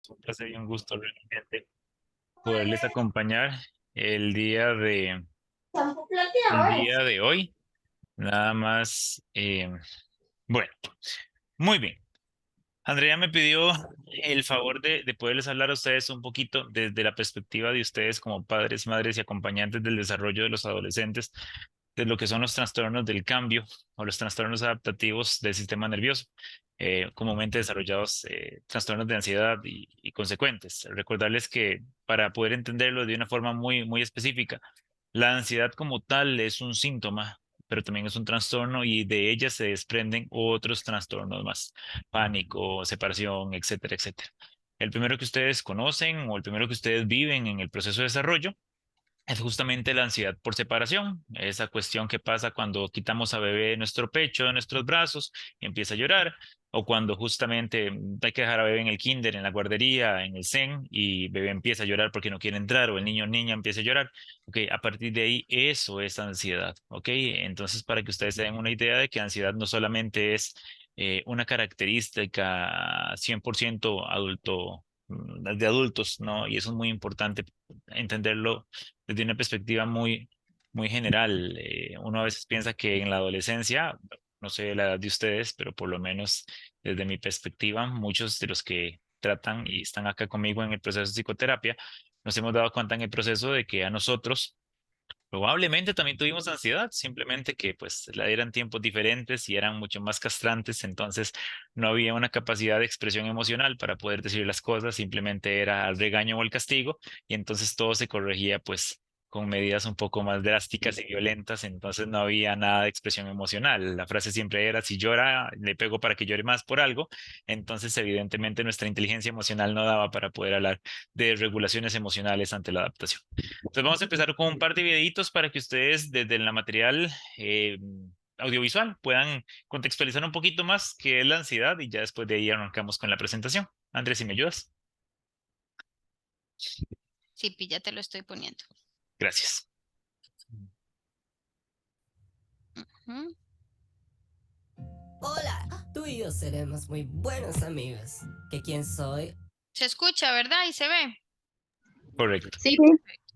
Es un placer y un gusto realmente poderles acompañar el día el día de hoy. Nada más, bueno, muy bien. Andrea me pidió el favor de poderles hablar a ustedes un poquito desde la perspectiva de ustedes como padres, madres y acompañantes del desarrollo de los adolescentes, de lo que son los trastornos del cambio o los trastornos adaptativos del sistema nervioso, comúnmente desarrollados trastornos de ansiedad y consecuentes. Recordarles que para poder entenderlo de una forma muy específica, la ansiedad como tal es un síntoma, pero también es un trastorno y de ella se desprenden otros trastornos más: pánico, separación, etcétera, etcétera. El primero que ustedes conocen o el primero que ustedes viven en el proceso de desarrollo es justamente la ansiedad por separación, esa cuestión que pasa cuando quitamos a bebé de nuestro pecho, de nuestros brazos y empieza a llorar, o cuando justamente hay que dejar a bebé en el kinder, en la guardería, en el zen, y bebé empieza a llorar porque no quiere entrar, o el niño o niña empieza a llorar. Ok, a partir de ahí, eso es ansiedad. Ok, entonces para que ustedes se den una idea de que ansiedad no solamente es una característica 100% adulto, de adultos, ¿no? Y eso es muy importante entenderlo desde una perspectiva muy general. Uno a veces piensa que en la adolescencia, no sé la edad de ustedes, pero por lo menos desde mi perspectiva, muchos de los que tratan y están acá conmigo en el proceso de psicoterapia, nos hemos dado cuenta en el proceso de que a nosotros probablemente también tuvimos ansiedad, simplemente que pues eran tiempos diferentes y eran mucho más castrantes, entonces no había una capacidad de expresión emocional para poder decir las cosas, simplemente era el regaño o el castigo, y entonces todo se corregía pues con medidas un poco más drásticas y violentas, entonces no había nada de expresión emocional. La frase siempre era: si llora, le pego para que llore más por algo. Entonces evidentemente nuestra inteligencia emocional no daba para poder hablar de regulaciones emocionales ante la adaptación. Entonces vamos a empezar con un par de videitos para que ustedes desde la material audiovisual puedan contextualizar un poquito más qué es la ansiedad, y ya después de ahí arrancamos con la presentación. Andrés, si me ayudas. Sí, ya te lo estoy poniendo. Gracias. Ujú. Hola, tú y yo seremos muy buenos amigos. ¿Que quién soy? Se escucha, ¿verdad? Y se ve. Correcto. Sí,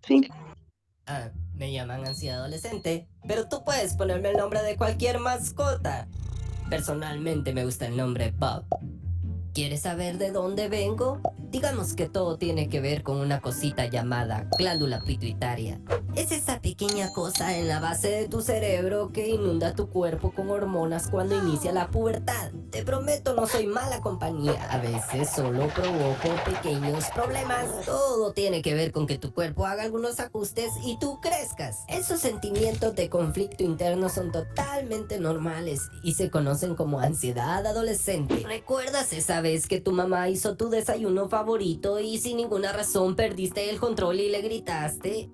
sí. Excelente. Me llaman ansiedad adolescente, pero tú puedes ponerme el nombre de cualquier mascota. Personalmente me gusta el nombre Bob. ¿Quieres saber de dónde vengo? Digamos que todo tiene que ver con una cosita llamada glándula pituitaria. Es esa pequeña cosa en la base de tu cerebro que inunda tu cuerpo con hormonas cuando inicia la pubertad. Te prometo, no soy mala compañía. A veces solo provoco pequeños problemas. Todo tiene que ver con que tu cuerpo haga algunos ajustes y tú crezcas. Esos sentimientos de conflicto interno son totalmente normales y se conocen como ansiedad adolescente. ¿Recuerdas esa vez que tu mamá hizo tu desayuno favorito y sin ninguna razón perdiste el control y le gritaste?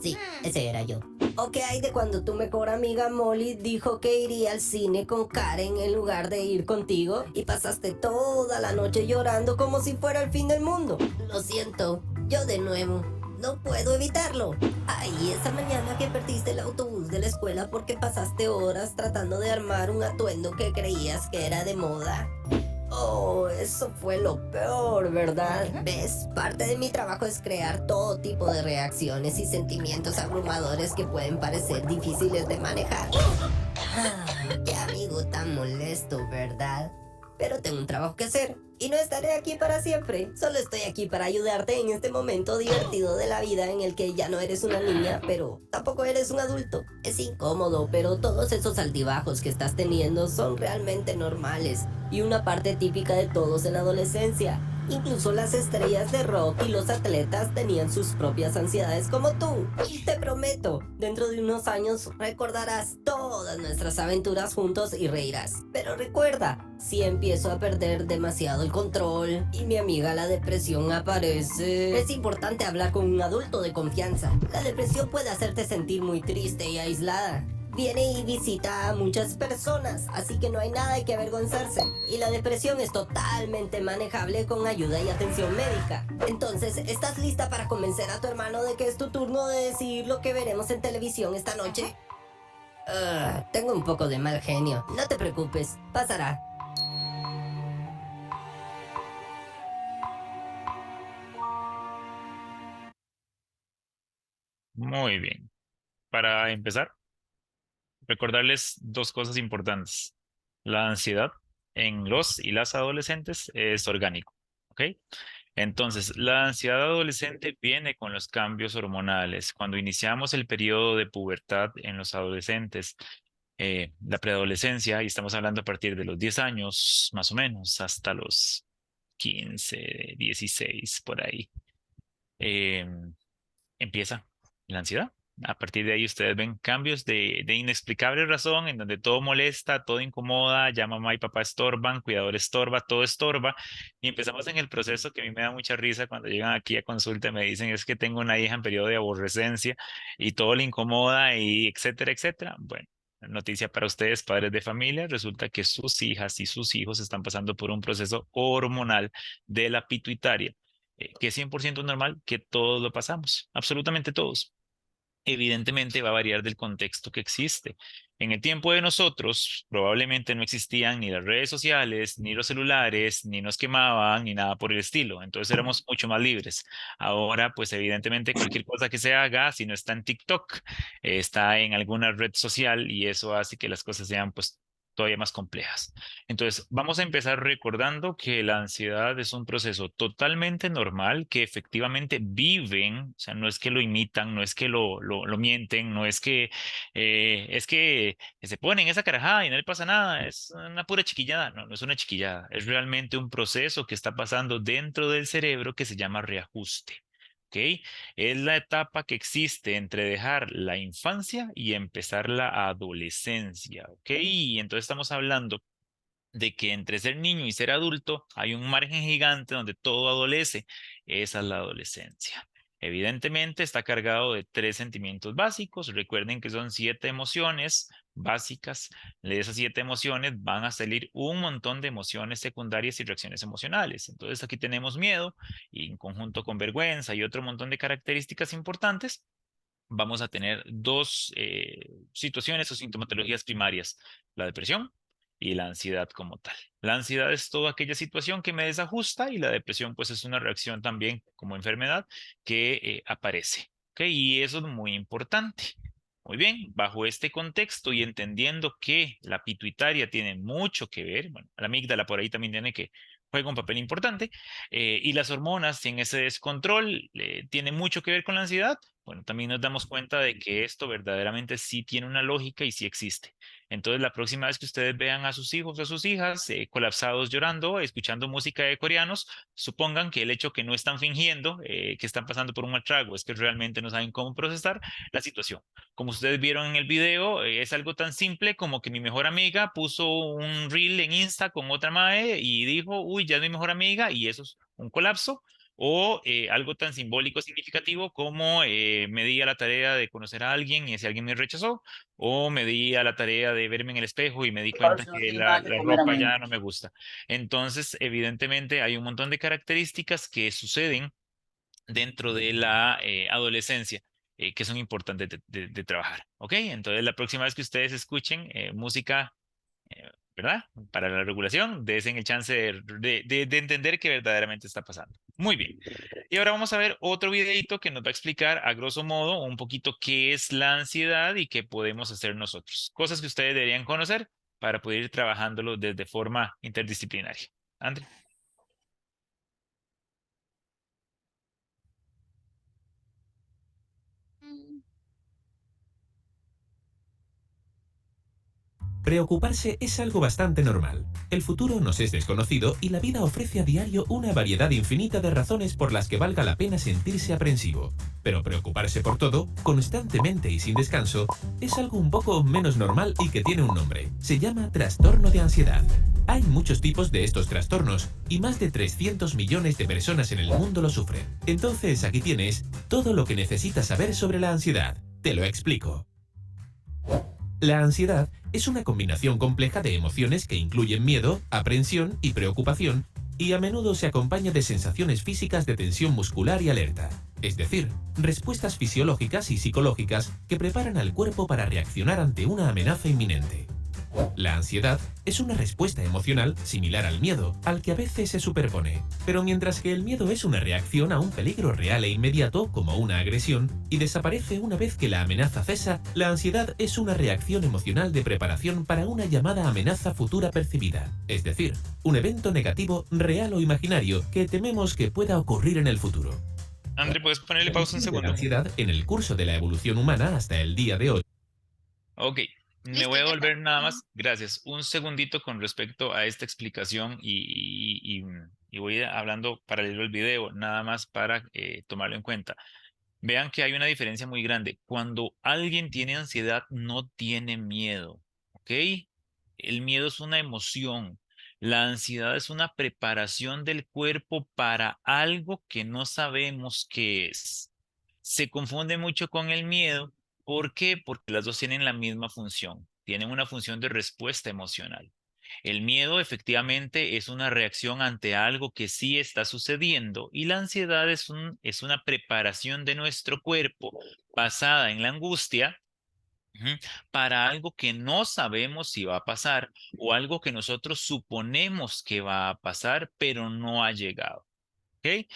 Sí, ese era yo. ¿O qué hay de cuando tu mejor amiga Molly dijo que iría al cine con Karen en lugar de ir contigo y pasaste toda la noche llorando como si fuera el fin del mundo? Lo siento, yo de nuevo. No puedo evitarlo. Ay, esa mañana que perdiste el autobús de la escuela porque pasaste horas tratando de armar un atuendo que creías que era de moda. Oh, eso fue lo peor, ¿verdad? ¿Ves? Parte de mi trabajo es crear todo tipo de reacciones y sentimientos abrumadores que pueden parecer difíciles de manejar. Qué amigo tan molesto, ¿verdad? Pero tengo un trabajo que hacer y no estaré aquí para siempre. Solo estoy aquí para ayudarte en este momento divertido de la vida en el que ya no eres una niña, pero tampoco eres un adulto. Es incómodo, pero todos esos altibajos que estás teniendo son realmente normales y una parte típica de todos en la adolescencia. Incluso las estrellas de rock y los atletas tenían sus propias ansiedades como tú. Y te prometo, dentro de unos años recordarás todas nuestras aventuras juntos y reirás. Pero recuerda, si empiezo a perder demasiado el control y mi amiga la depresión aparece, es importante hablar con un adulto de confianza. La depresión puede hacerte sentir muy triste y aislada. Viene y visita a muchas personas, así que no hay nada de que avergonzarse. Y la depresión es totalmente manejable con ayuda y atención médica. Entonces, ¿estás lista para convencer a tu hermano de que es tu turno de decir lo que veremos en televisión esta noche? Tengo un poco de mal genio. No te preocupes, pasará. Muy bien. Para empezar, recordarles dos cosas importantes. La ansiedad en los y las adolescentes es orgánico, ¿ok? Entonces, la ansiedad adolescente viene con los cambios hormonales. Cuando iniciamos el periodo de pubertad en los adolescentes, la preadolescencia, y estamos hablando a partir de los 10 años, más o menos, hasta los 15, 16, por ahí, eh, empieza la ansiedad. A partir de ahí ustedes ven cambios de inexplicable razón en donde todo molesta, todo incomoda, ya mamá y papá estorban, cuidador estorba, todo estorba. Y empezamos en el proceso que a mí me da mucha risa cuando llegan aquí a consulta y me dicen es que tengo una hija en periodo de aborrecencia y todo le incomoda y etcétera, etcétera. Bueno, noticia para ustedes, padres de familia, resulta que sus hijas y sus hijos están pasando por un proceso hormonal de la pituitaria que es 100% normal, que todos lo pasamos, absolutamente todos. Evidentemente va a variar del contexto que existe. En el tiempo de nosotros, probablemente no existían ni las redes sociales, ni los celulares, ni nos quemaban, ni nada por el estilo. Entonces éramos mucho más libres. Ahora, pues evidentemente cualquier cosa que se haga, si no está en TikTok, está en alguna red social y eso hace que las cosas sean pues todavía más complejas. Entonces, vamos a empezar recordando que la ansiedad es un proceso totalmente normal que efectivamente viven, o sea, no es que lo imitan, no es que lo mienten, no es que se ponen esa carajada y no le pasa nada, es una pura chiquillada, no, no es una chiquillada, es realmente un proceso que está pasando dentro del cerebro que se llama reajuste. ¿Ok? Es la etapa que existe entre dejar la infancia y empezar la adolescencia, ¿ok? Y entonces estamos hablando de que entre ser niño y ser adulto hay un margen gigante donde todo adolece. Esa es la adolescencia. Evidentemente está cargado de tres sentimientos básicos. Recuerden que son 7 emociones básicas. De esas 7 emociones van a salir un montón de emociones secundarias y reacciones emocionales. Entonces aquí tenemos miedo y en conjunto con vergüenza y otro montón de características importantes vamos a tener dos situaciones o sintomatologías primarias, la depresión y la ansiedad como tal. La ansiedad es toda aquella situación que me desajusta y la depresión pues es una reacción también como enfermedad que aparece. ¿Ok? Y eso es muy importante. Muy bien, bajo este contexto y entendiendo que la pituitaria tiene mucho que ver, bueno, la amígdala por ahí también tiene que juega un papel importante, y las hormonas en ese descontrol tiene mucho que ver con la ansiedad, bueno, también nos damos cuenta de que esto verdaderamente sí tiene una lógica y sí existe. Entonces, la próxima vez que ustedes vean a sus hijos o a sus hijas colapsados llorando, escuchando música de coreanos, supongan que el hecho que no están fingiendo, que están pasando por un mal trago, es que realmente no saben cómo procesar la situación. Como ustedes vieron en el video, es algo tan simple como que mi mejor amiga puso un reel en Insta con otra mae y dijo, uy, ya es mi mejor amiga, y eso es un colapso. O algo tan simbólico, significativo como me di a la tarea de conocer a alguien y ese alguien me rechazó, o me di a la tarea de verme en el espejo y me di Ahora cuenta sí no que tienes nada que la comer, ropa ya amén. no me gusta. Entonces, evidentemente, hay un montón de características que suceden dentro de la adolescencia que son importantes de trabajar. ¿Ok? Entonces, la próxima vez que ustedes escuchen música, ¿verdad? Para la regulación, desen el chance de entender qué verdaderamente está pasando. Muy bien. Y ahora vamos a ver otro videito que nos va a explicar a grosso modo un poquito qué es la ansiedad y qué podemos hacer nosotros. Cosas que ustedes deberían conocer para poder ir trabajándolo desde forma interdisciplinaria. André. Mm. Preocuparse es algo bastante normal. El futuro nos es desconocido y la vida ofrece a diario una variedad infinita de razones por las que valga la pena sentirse aprensivo. Pero preocuparse por todo, constantemente y sin descanso, es algo un poco menos normal y que tiene un nombre. Se llama trastorno de ansiedad. Hay muchos tipos de estos trastornos y más de 300 millones de personas en el mundo lo sufren. Entonces aquí tienes todo lo que necesitas saber sobre la ansiedad. Te lo explico. La ansiedad es una combinación compleja de emociones que incluyen miedo, aprensión y preocupación, y a menudo se acompaña de sensaciones físicas de tensión muscular y alerta, es decir, respuestas fisiológicas y psicológicas que preparan al cuerpo para reaccionar ante una amenaza inminente. La ansiedad es una respuesta emocional similar al miedo, al que a veces se superpone. Pero mientras que el miedo es una reacción a un peligro real e inmediato, como una agresión, y desaparece una vez que la amenaza cesa, la ansiedad es una reacción emocional de preparación para una llamada amenaza futura percibida, es decir, un evento negativo real o imaginario que tememos que pueda ocurrir en el futuro. André, ¿puedes ponerle La pausa un evolución de la segundo? ansiedad en el curso de la evolución humana hasta el día de hoy. Ok, me Listo, voy a ya volver está. nada más, gracias, un segundito con respecto a esta explicación y voy hablando paralelo al video, nada más para tomarlo en cuenta. Vean que hay una diferencia muy grande. Cuando alguien tiene ansiedad, no tiene miedo, ¿ok? El miedo es una emoción. La ansiedad es una preparación del cuerpo para algo que no sabemos qué es. Se confunde mucho con el miedo. ¿Por qué? Porque las dos tienen la misma función. Tienen una función de respuesta emocional. El miedo efectivamente es una reacción ante algo que sí está sucediendo y la ansiedad es una preparación de nuestro cuerpo basada en la angustia, ujú, para algo que no sabemos si va a pasar o algo que nosotros suponemos que va a pasar, pero no ha llegado. ¿Ok?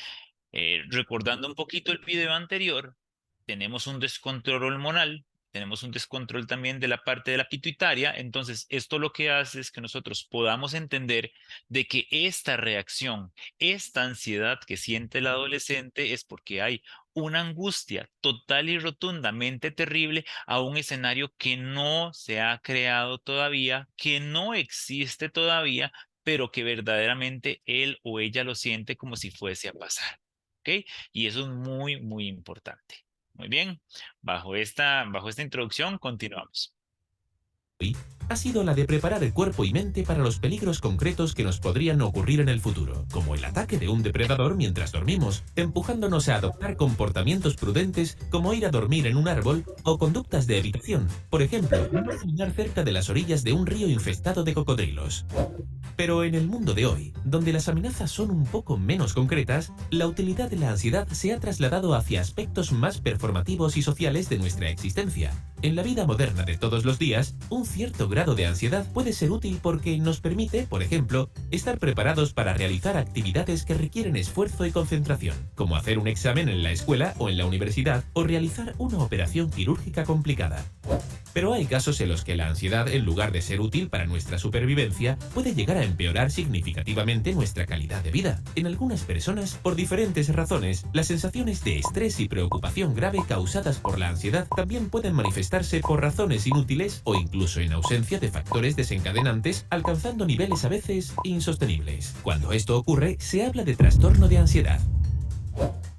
Recordando un poquito el video anterior, tenemos un descontrol hormonal, tenemos un descontrol también de la parte de la pituitaria, entonces esto lo que hace es que nosotros podamos entender de que esta reacción, esta ansiedad que siente el adolescente es porque hay una angustia total y rotundamente terrible a un escenario que no se ha creado todavía, que no existe todavía, pero que verdaderamente él o ella lo siente como si fuese a pasar. ¿Ok? Y eso es muy, muy importante. Muy bien, bajo esta introducción continuamos. Ha sido la de preparar el cuerpo y mente para los peligros concretos que nos podrían ocurrir en el futuro, como el ataque de un depredador mientras dormimos, empujándonos a adoptar comportamientos prudentes como ir a dormir en un árbol o conductas de evitación, por ejemplo, no caminar cerca de las orillas de un río infestado de cocodrilos. Pero en el mundo de hoy, donde las amenazas son un poco menos concretas, la utilidad de la ansiedad se ha trasladado hacia aspectos más performativos y sociales de nuestra existencia. En la vida moderna de todos los días, un cierto grado de ansiedad puede ser útil porque nos permite, por ejemplo, estar preparados para realizar actividades que requieren esfuerzo y concentración, como hacer un examen en la escuela o en la universidad o realizar una operación quirúrgica complicada. Pero hay casos en los que la ansiedad, en lugar de ser útil para nuestra supervivencia, puede llegar a empeorar significativamente nuestra calidad de vida. En algunas personas, por diferentes razones, las sensaciones de estrés y preocupación grave causadas por la ansiedad también pueden manifestarse por razones inútiles o incluso en ausencia de factores desencadenantes, alcanzando niveles a veces insostenibles. Cuando esto ocurre, se habla de trastorno de ansiedad.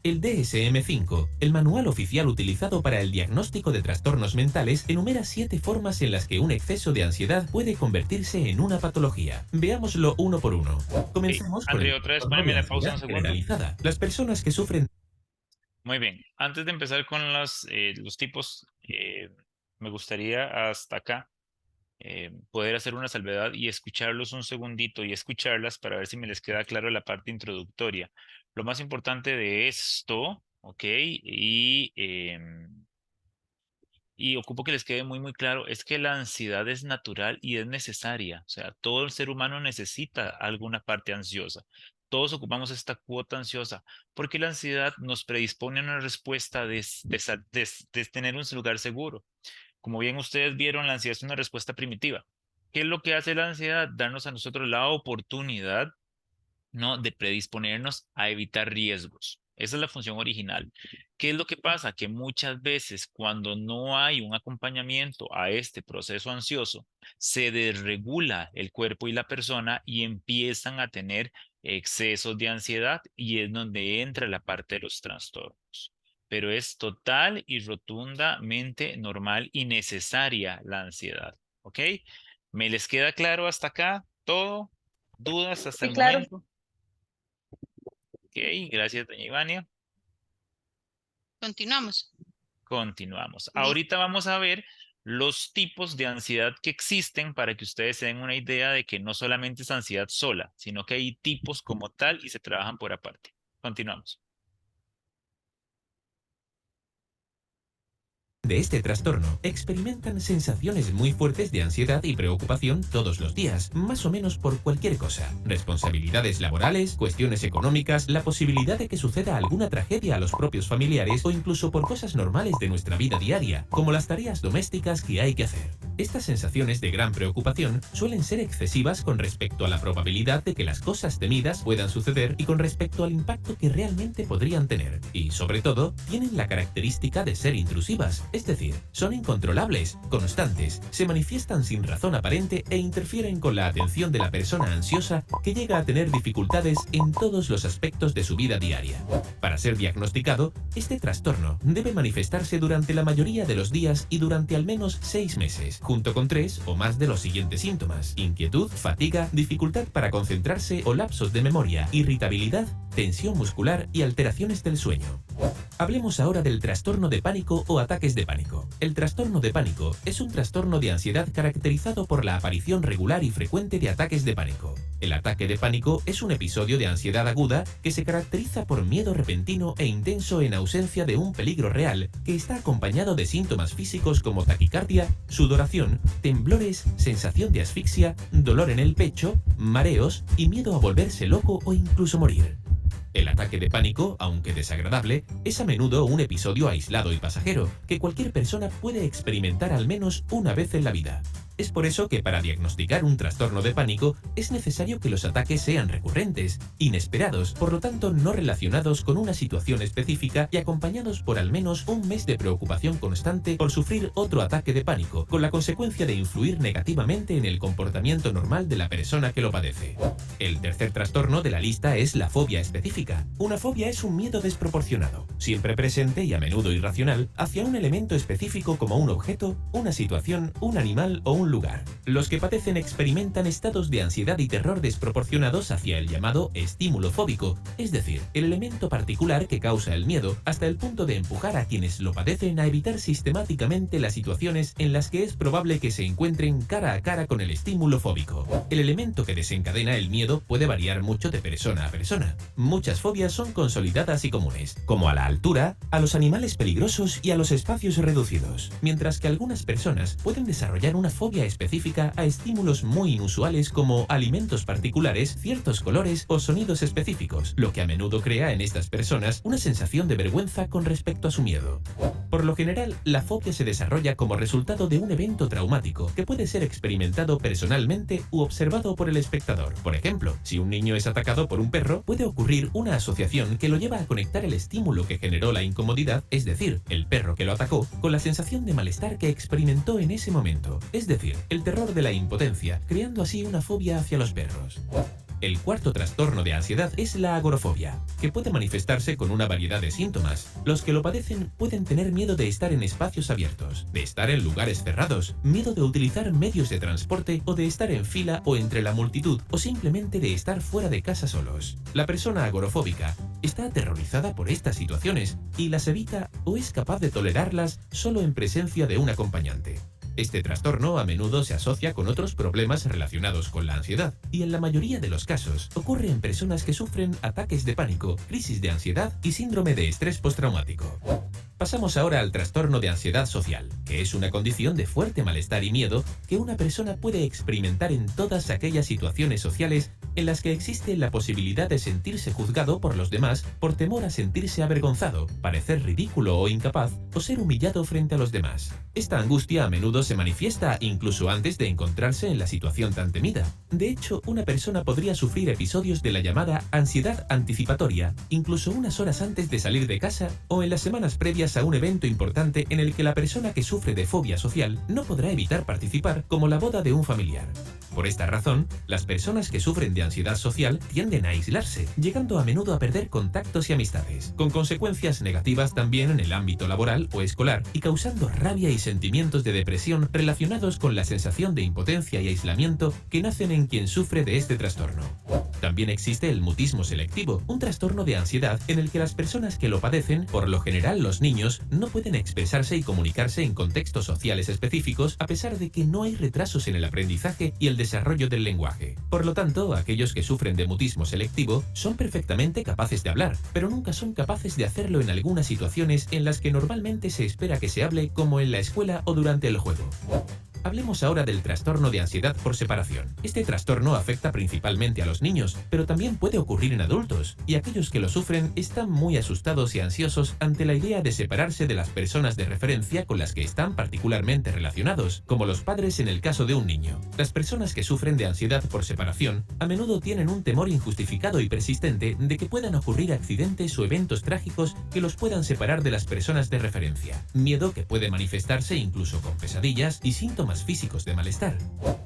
El DSM-5, el manual oficial utilizado para el diagnóstico de trastornos mentales, enumera 7 formas en las que un exceso de ansiedad puede convertirse en una patología. Veámoslo uno por uno. Comencemos con André, el otra vez trastorno poneme de la pausa un ansiedad segundo. generalizada. Las personas que sufren Muy bien, antes de empezar con los tipos, me gustaría hasta acá poder hacer una salvedad y escucharlos un segundito y escucharlas para ver si me les queda claro la parte introductoria. Lo más importante de esto, ¿ok? Y ocupo que les quede muy, muy claro, es que la ansiedad es natural y es necesaria. O sea, todo el ser humano necesita alguna parte ansiosa. Todos ocupamos esta cuota ansiosa porque la ansiedad nos predispone a una respuesta de tener un lugar seguro. Como bien ustedes vieron, la ansiedad es una respuesta primitiva. ¿Qué es lo que hace la ansiedad? Darnos a nosotros la oportunidad, ¿no? De predisponernos a evitar riesgos. Esa es la función original. ¿Qué es lo que pasa? Que muchas veces cuando no hay un acompañamiento a este proceso ansioso, se desregula el cuerpo y la persona y empiezan a tener excesos de ansiedad y es donde entra la parte de los trastornos. Pero es total y rotundamente normal y necesaria la ansiedad. ¿Ok? ¿Me les queda claro hasta acá todo? ¿Dudas hasta Sí, el claro. momento? Ok, gracias, doña Ivania. Continuamos. Continuamos. Listo. Ahorita vamos a ver los tipos de ansiedad que existen para que ustedes se den una idea de que no solamente es ansiedad sola, sino que hay tipos como tal y se trabajan por aparte. Continuamos. de este trastorno experimentan sensaciones muy fuertes de ansiedad y preocupación todos los días, más o menos por cualquier cosa. Responsabilidades laborales, cuestiones económicas, la posibilidad de que suceda alguna tragedia a los propios familiares o incluso por cosas normales de nuestra vida diaria, como las tareas domésticas que hay que hacer. Estas sensaciones de gran preocupación suelen ser excesivas con respecto a la probabilidad de que las cosas temidas puedan suceder y con respecto al impacto que realmente podrían tener. Y, sobre todo, tienen la característica de ser intrusivas, es decir, son incontrolables, constantes, se manifiestan sin razón aparente e interfieren con la atención de la persona ansiosa que llega a tener dificultades en todos los aspectos de su vida diaria. Para ser diagnosticado, este trastorno debe manifestarse durante la mayoría de los días y durante al menos 6 meses, junto con 3 o más de los siguientes síntomas: inquietud, fatiga, dificultad para concentrarse o lapsos de memoria, irritabilidad, tensión muscular y alteraciones del sueño. Hablemos ahora del trastorno de pánico o ataques de pánico. El trastorno de pánico es un trastorno de ansiedad caracterizado por la aparición regular y frecuente de ataques de pánico. El ataque de pánico es un episodio de ansiedad aguda que se caracteriza por miedo repentino e intenso en ausencia de un peligro real, que está acompañado de síntomas físicos como taquicardia, sudoración, temblores, sensación de asfixia, dolor en el pecho, mareos y miedo a volverse loco o incluso morir. El ataque de pánico, aunque desagradable, es a menudo un episodio aislado y pasajero que cualquier persona puede experimentar al menos una vez en la vida. Es por eso que para diagnosticar un trastorno de pánico es necesario que los ataques sean recurrentes, inesperados, por lo tanto no relacionados con una situación específica y acompañados por al menos un mes de preocupación constante por sufrir otro ataque de pánico, con la consecuencia de influir negativamente en el comportamiento normal de la persona que lo padece. El tercer trastorno de la lista es la fobia específica. Una fobia es un miedo desproporcionado, siempre presente y a menudo irracional, hacia un elemento específico como un objeto, una situación, un animal o un lugar. Los que padecen experimentan estados de ansiedad y terror desproporcionados hacia el llamado estímulo fóbico, es decir, el elemento particular que causa el miedo, hasta el punto de empujar a quienes lo padecen a evitar sistemáticamente las situaciones en las que es probable que se encuentren cara a cara con el estímulo fóbico. El elemento que desencadena el miedo puede variar mucho de persona a persona. Muchas fobias son consolidadas y comunes, como a la altura, a los animales peligrosos y a los espacios reducidos, mientras que algunas personas pueden desarrollar una fobia específica a estímulos muy inusuales como alimentos particulares, ciertos colores o sonidos específicos, lo que a menudo crea en estas personas una sensación de vergüenza con respecto a su miedo. Por lo general, la fobia se desarrolla como resultado de un evento traumático que puede ser experimentado personalmente u observado por el espectador. Por ejemplo, si un niño es atacado por un perro, puede ocurrir una asociación que lo lleva a conectar el estímulo que generó la incomodidad, es decir, el perro que lo atacó, con la sensación de malestar que experimentó en ese momento, es decir, el terror de la impotencia, creando así una fobia hacia los perros. El cuarto trastorno de ansiedad es la agorafobia, que puede manifestarse con una variedad de síntomas. Los que lo padecen pueden tener miedo de estar en espacios abiertos, de estar en lugares cerrados, miedo de utilizar medios de transporte o de estar en fila o entre la multitud, o simplemente de estar fuera de casa solos. La persona agorafóbica está aterrorizada por estas situaciones y las evita o es capaz de tolerarlas solo en presencia de un acompañante. Este trastorno a menudo se asocia con otros problemas relacionados con la ansiedad y en la mayoría de los casos ocurre en personas que sufren ataques de pánico, crisis de ansiedad y síndrome de estrés postraumático. Pasamos ahora al trastorno de ansiedad social, que es una condición de fuerte malestar y miedo que una persona puede experimentar en todas aquellas situaciones sociales en las que existe la posibilidad de sentirse juzgado por los demás por temor a sentirse avergonzado, parecer ridículo o incapaz o ser humillado frente a los demás. Esta angustia a menudo se manifiesta incluso antes de encontrarse en la situación tan temida. De hecho, una persona podría sufrir episodios de la llamada ansiedad anticipatoria, incluso unas horas antes de salir de casa o en las semanas previas a un evento importante en el que la persona que sufre de fobia social no podrá evitar participar, como la boda de un familiar. Por esta razón, las personas que sufren de ansiedad social tienden a aislarse, llegando a menudo a perder contactos y amistades, con consecuencias negativas también en el ámbito laboral o escolar y causando rabia y sentimientos de depresión relacionados con la sensación de impotencia y aislamiento que nacen en quien sufre de este trastorno. También existe el mutismo selectivo, un trastorno de ansiedad en el que las personas que lo padecen, por lo general los niños, no pueden expresarse y comunicarse en contextos sociales específicos a pesar de que no hay retrasos en el aprendizaje y el desarrollo del lenguaje. Por lo tanto, aquellos aquellos que sufren de mutismo selectivo son perfectamente capaces de hablar, pero nunca son capaces de hacerlo en algunas situaciones en las que normalmente se espera que se hable, como en la escuela o durante el juego. Hablemos ahora del trastorno de ansiedad por separación. Este trastorno afecta principalmente a los niños, pero también puede ocurrir en adultos, y aquellos que lo sufren están muy asustados y ansiosos ante la idea de separarse de las personas de referencia con las que están particularmente relacionados, como los padres en el caso de un niño. Las personas que sufren de ansiedad por separación a menudo tienen un temor injustificado y persistente de que puedan ocurrir accidentes o eventos trágicos que los puedan separar de las personas de referencia. Miedo que puede manifestarse incluso con pesadillas y síntomas físicos de malestar.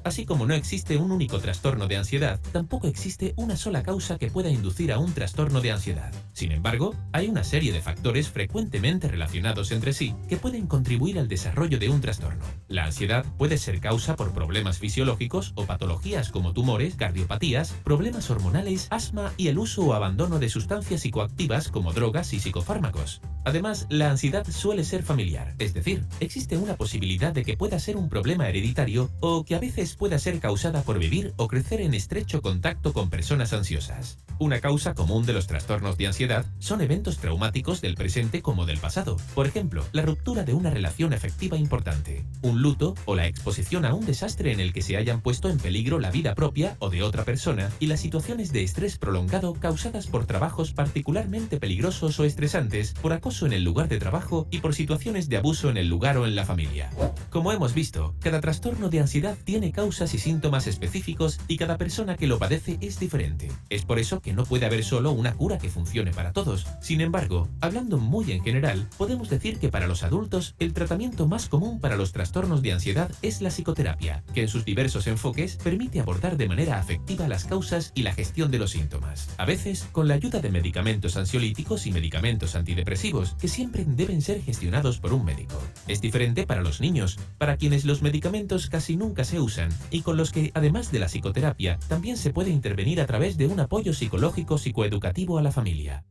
Así como no existe un único trastorno de ansiedad, tampoco existe una sola causa que pueda inducir a un trastorno de ansiedad. Sin embargo, hay una serie de factores frecuentemente relacionados entre sí que pueden contribuir al desarrollo de un trastorno. La ansiedad puede ser causa por problemas fisiológicos o patologías como tumores, cardiopatías, problemas hormonales, asma y el uso o abandono de sustancias psicoactivas como drogas y psicofármacos. Además, la ansiedad suele ser familiar, es decir, existe una posibilidad de que pueda ser un problema hereditario o que a veces pueda ser causada por vivir o crecer en estrecho contacto con personas ansiosas. Una causa común de los trastornos de ansiedad son eventos traumáticos del presente como del pasado. Por ejemplo, la ruptura de una relación afectiva importante, un luto o la exposición a un desastre en el que se hayan puesto en peligro la vida propia o de otra persona, y las situaciones de estrés prolongado causadas por trabajos particularmente peligrosos o estresantes, por acoso en el lugar de trabajo y por situaciones de abuso en el lugar o en la familia. Como hemos visto, cada trastorno de ansiedad tiene causas y síntomas específicos y cada persona que lo padece es diferente. Es por eso que no puede haber solo una cura que funcione para todos. Sin embargo, hablando muy en general, podemos decir que para los adultos el tratamiento más común para los trastornos de ansiedad es la psicoterapia, que en sus diversos enfoques permite abordar de manera afectiva las causas y la gestión de los síntomas. A veces, con la ayuda de medicamentos ansiolíticos y medicamentos antidepresivos, que siempre deben ser gestionados por un médico. Es diferente para los niños, para quienes los medicamentos casi nunca se usan y con los que, además de la psicoterapia, también se puede intervenir a través de un apoyo psicológico psicoeducativo a la familia.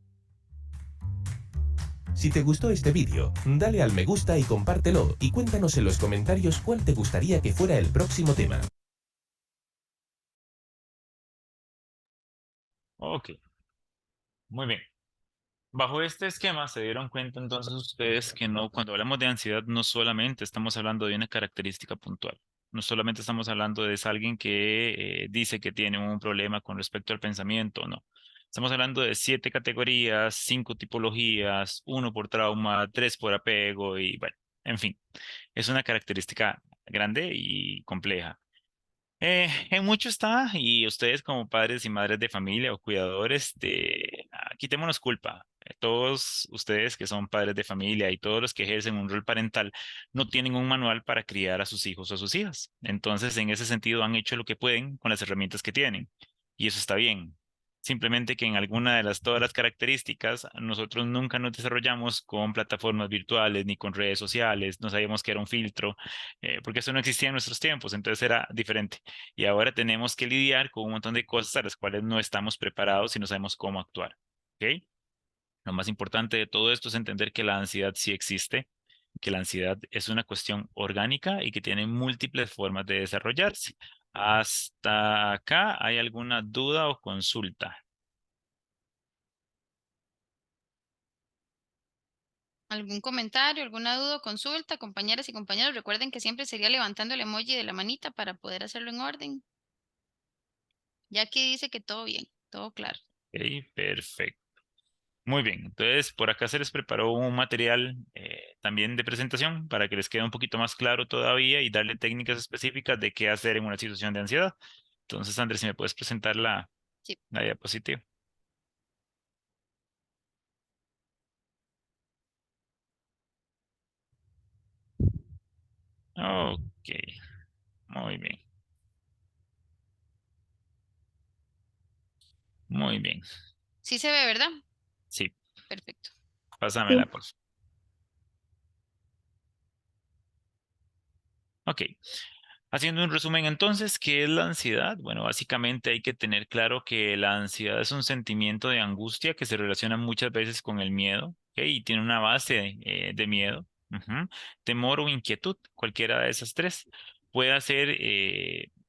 Si te gustó este vídeo, dale al me gusta y compártelo, y cuéntanos en los comentarios cuál te gustaría que fuera el próximo tema. Ok, muy bien. Bajo este esquema se dieron cuenta entonces ustedes que no, cuando hablamos de ansiedad, no solamente estamos hablando de una característica puntual. No solamente estamos hablando de alguien que dice que tiene un problema con respecto al pensamiento, no. Estamos hablando de 7 categorías, 5 tipologías, 1 por trauma, 3 por apego y bueno, en fin, es una característica grande y compleja. En mucho está, y ustedes como padres y madres de familia o cuidadores, quitémonos culpa. Todos ustedes que son padres de familia y todos los que ejercen un rol parental no tienen un manual para criar a sus hijos o a sus hijas. Entonces, en ese sentido, han hecho lo que pueden con las herramientas que tienen. Y eso está bien. Simplemente que en alguna de todas las características, nosotros nunca nos desarrollamos con plataformas virtuales ni con redes sociales, no sabíamos que era un filtro, porque eso no existía en nuestros tiempos, entonces era diferente. Y ahora tenemos que lidiar con un montón de cosas a las cuales no estamos preparados y no sabemos cómo actuar. ¿Ok? Lo más importante de todo esto es entender que la ansiedad sí existe, que la ansiedad es una cuestión orgánica y que tiene múltiples formas de desarrollarse. ¿Hasta acá hay alguna duda o consulta? ¿Algún comentario, alguna duda o consulta, compañeras y compañeros? Recuerden que siempre sería levantando el emoji de la manita para poder hacerlo en orden. Ya aquí dice que todo bien, todo claro. Ok, perfecto. Muy bien, entonces por acá se les preparó un material también de presentación para que les quede un poquito más claro todavía y darle técnicas específicas de qué hacer en una situación de ansiedad. Entonces, Andrés, si me puedes presentar Sí. la diapositiva. Ok, muy bien, muy bien. Sí se ve, ¿verdad? Sí, Perfecto. pásamela, por favor. Ok, haciendo un resumen entonces, ¿qué es la ansiedad? Bueno, básicamente hay que tener claro que la ansiedad es un sentimiento de angustia que se relaciona muchas veces con el miedo, ¿ok? Y tiene una base de miedo, ujú, temor o inquietud, cualquiera de esas tres. Puede ser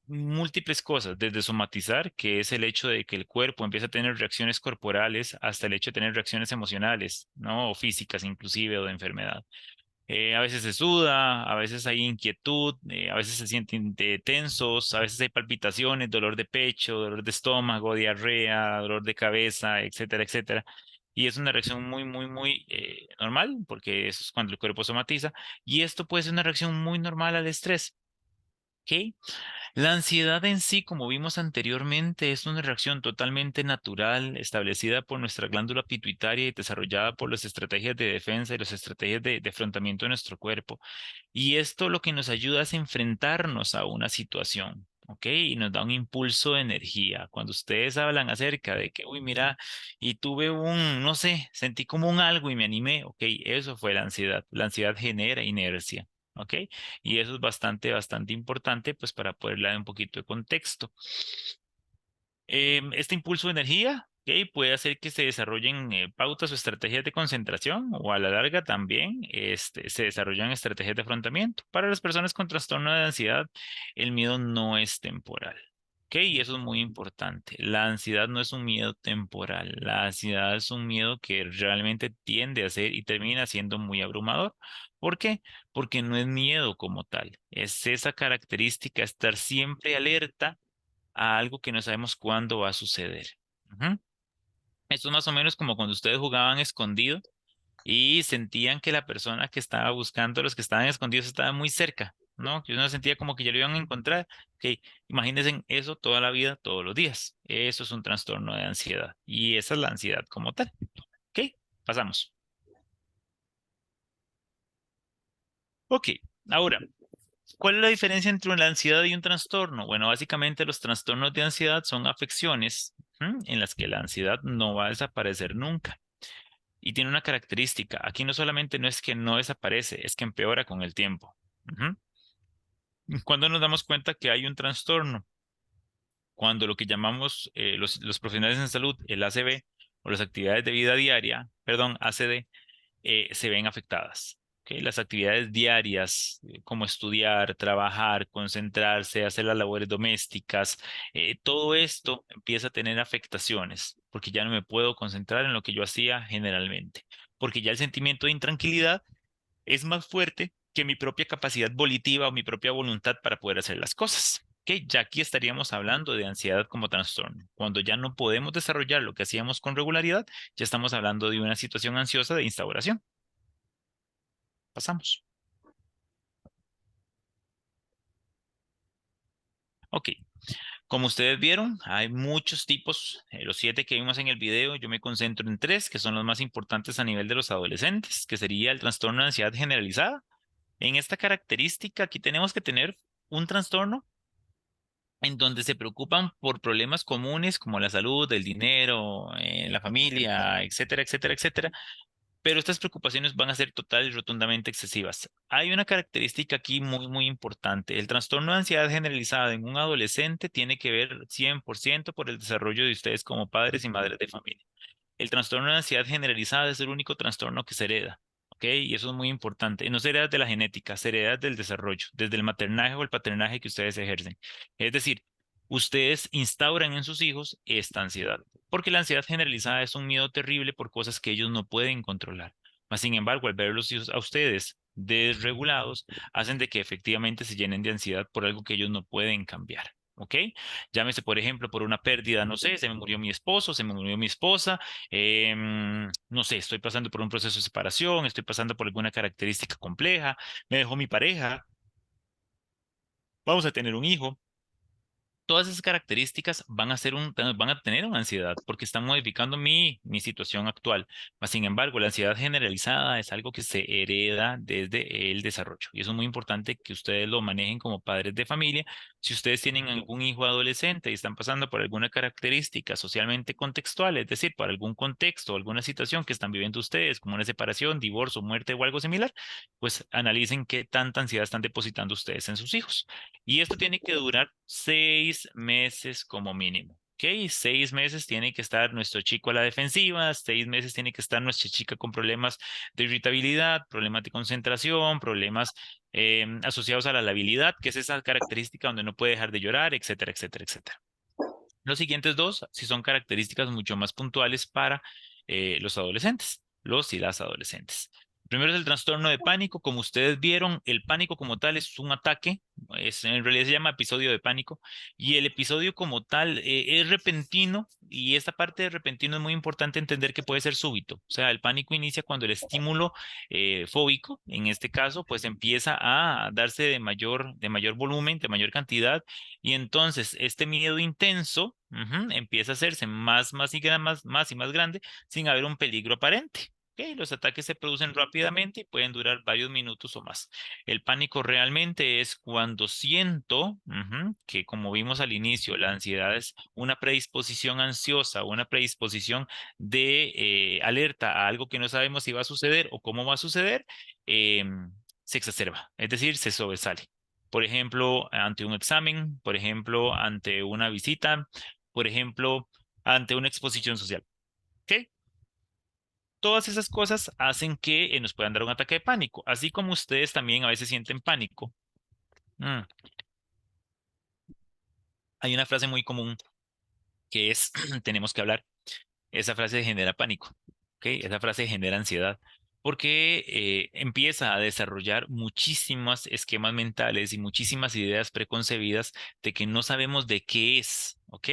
múltiples cosas, desde somatizar, que es el hecho de que el cuerpo empieza a tener reacciones corporales, hasta el hecho de tener reacciones emocionales, ¿no? O físicas inclusive, o de enfermedad. A veces se suda, a veces hay inquietud, a veces se sienten tensos, a veces hay palpitaciones, dolor de pecho, dolor de estómago, diarrea, dolor de cabeza, etcétera, etcétera. Y es una reacción muy, muy, muy normal, porque eso es cuando el cuerpo somatiza. Y esto puede ser una reacción muy normal al estrés. ¿Ok? La ansiedad en sí, como vimos anteriormente, es una reacción totalmente natural, establecida por nuestra glándula pituitaria y desarrollada por las estrategias de defensa y las estrategias de afrontamiento de nuestro cuerpo. Y esto lo que nos ayuda es enfrentarnos a una situación, ¿ok? Y nos da un impulso de energía. Cuando ustedes hablan acerca de que, uy, mira, y tuve un, no sé, sentí como un algo y me animé, ¿ok? Eso fue la ansiedad. La ansiedad genera inercia. ¿Ok? Y eso es bastante, bastante importante, pues para poderle dar un poquito de contexto. Este impulso de energía, ¿ok? Puede hacer que se desarrollen pautas o estrategias de concentración o a la larga también se desarrollan estrategias de afrontamiento. Para las personas con trastorno de ansiedad, el miedo no es temporal. ¿Ok? Y eso es muy importante. La ansiedad no es un miedo temporal. La ansiedad es un miedo que realmente tiende a ser y termina siendo muy abrumador. ¿Por qué? Porque no es miedo como tal. Es esa característica, estar siempre alerta a algo que no sabemos cuándo va a suceder. Ujú. Esto es más o menos como cuando ustedes jugaban escondido y sentían que la persona que estaba buscando, los que estaban escondidos, estaba muy cerca, ¿no? Que uno sentía como que ya lo iban a encontrar. Ok, imagínense eso toda la vida, todos los días. Eso es un trastorno de ansiedad y esa es la ansiedad como tal. Ok, pasamos. Ok, ahora, ¿cuál es la diferencia entre la ansiedad y un trastorno? Bueno, básicamente los trastornos de ansiedad son afecciones en las que la ansiedad no va a desaparecer nunca. Y tiene una característica. Aquí no solamente no es que no desaparece, es que empeora con el tiempo. Ujú. ¿Cuándo nos damos cuenta que hay un trastorno? Cuando lo que llamamos los profesionales en salud, el ACV, o las actividades de vida diaria, perdón, ACD, se ven afectadas. ¿Ok? Las actividades diarias, como estudiar, trabajar, concentrarse, hacer las labores domésticas, todo esto empieza a tener afectaciones, porque ya no me puedo concentrar en lo que yo hacía generalmente, porque ya el sentimiento de intranquilidad es más fuerte que mi propia capacidad volitiva o mi propia voluntad para poder hacer las cosas. ¿Ok? Ya aquí estaríamos hablando de ansiedad como trastorno. Cuando ya no podemos desarrollar lo que hacíamos con regularidad, ya estamos hablando de una situación ansiosa de instauración. Pasamos. Ok, como ustedes vieron, hay muchos tipos. Los 7 que vimos en el video, yo me concentro en 3, que son los más importantes a nivel de los adolescentes, que sería el trastorno de ansiedad generalizada. En esta característica, aquí tenemos que tener un trastorno en donde se preocupan por problemas comunes como la salud, el dinero, la familia, etcétera, etcétera, etcétera, pero estas preocupaciones van a ser total y rotundamente excesivas. Hay una característica aquí muy, muy importante. El trastorno de ansiedad generalizada en un adolescente tiene que ver 100% por el desarrollo de ustedes como padres y madres de familia. El trastorno de ansiedad generalizada es el único trastorno que se hereda, ¿ok? Y eso es muy importante. No se hereda de la genética, se hereda del desarrollo, desde el maternaje o el paternaje que ustedes ejercen. Es decir, ustedes instauran en sus hijos esta ansiedad, porque la ansiedad generalizada es un miedo terrible por cosas que ellos no pueden controlar. Mas, sin embargo, al ver los hijos a ustedes desregulados, hacen de que efectivamente se llenen de ansiedad por algo que ellos no pueden cambiar. ¿Ok? Llámese, por ejemplo, por una pérdida, no sé, se me murió mi esposo, se me murió mi esposa, no sé, estoy pasando por un proceso de separación, estoy pasando por alguna característica compleja, me dejó mi pareja, vamos a tener un hijo. Todas esas características van a tener una ansiedad porque están modificando mi situación actual. Mas, sin embargo, la ansiedad generalizada es algo que se hereda desde el desarrollo. Y eso es muy importante que ustedes lo manejen como padres de familia. Si ustedes tienen algún hijo adolescente y están pasando por alguna característica socialmente contextual, es decir, por algún contexto o alguna situación que están viviendo ustedes, como una separación, divorcio, muerte o algo similar, pues analicen qué tanta ansiedad están depositando ustedes en sus hijos. Y esto tiene que durar 6 meses como mínimo. Ok, 6 meses tiene que estar nuestro chico a la defensiva, 6 meses tiene que estar nuestra chica con problemas de irritabilidad, problemas de concentración, problemas asociados a la labilidad, que es esa característica donde no puede dejar de llorar, etcétera, etcétera, etcétera. Los siguientes dos sí son características mucho más puntuales para los adolescentes, los y las adolescentes. Primero es el trastorno de pánico. Como ustedes vieron, el pánico como tal es un ataque, en realidad se llama episodio de pánico, y el episodio como tal es repentino, y esta parte de repentino es muy importante entender que puede ser súbito. O sea, el pánico inicia cuando el estímulo fóbico, en este caso, pues empieza a darse de mayor volumen, de mayor cantidad, y entonces este miedo intenso empieza a hacerse más y más grande sin haber un peligro aparente. ¿Ok? Los ataques se producen rápidamente y pueden durar varios minutos o más. El pánico realmente es cuando siento que, como vimos al inicio, la ansiedad es una predisposición ansiosa, una predisposición de alerta a algo que no sabemos si va a suceder o cómo va a suceder, se exacerba, es decir, se sobresale. Por ejemplo, ante un examen, por ejemplo, ante una visita, por ejemplo, ante una exposición social. ¿Ok? Todas esas cosas hacen que nos puedan dar un ataque de pánico, así como ustedes también a veces sienten pánico. Mm, Hay una frase muy común que es, tenemos que hablar. Esa frase genera pánico, ¿ok? Esa frase genera ansiedad, porque empieza a desarrollar muchísimos esquemas mentales y muchísimas ideas preconcebidas de que no sabemos de qué es, ¿ok?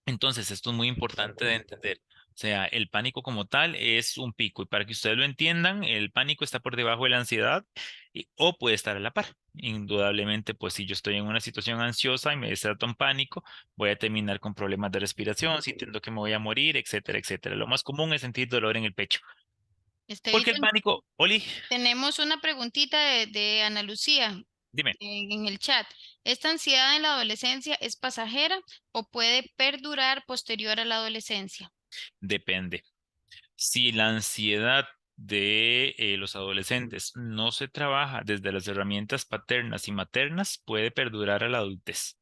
Entonces, esto es muy importante de entender. O sea, el pánico como tal es un pico y para que ustedes lo entiendan, el pánico está por debajo de la ansiedad o puede estar a la par. Indudablemente, pues si yo estoy en una situación ansiosa y me desata un pánico, voy a terminar con problemas de respiración, sintiendo que me voy a morir, etcétera, etcétera. Lo más común es sentir dolor en el pecho. Porque el Estevitan, pánico, Oli, tenemos una preguntita de Ana Lucía dime, en el chat. ¿Esta ansiedad en la adolescencia es pasajera o puede perdurar posterior a la adolescencia? depende. Si la ansiedad de los adolescentes no se trabaja desde las herramientas paternas y maternas, puede perdurar a la adultez.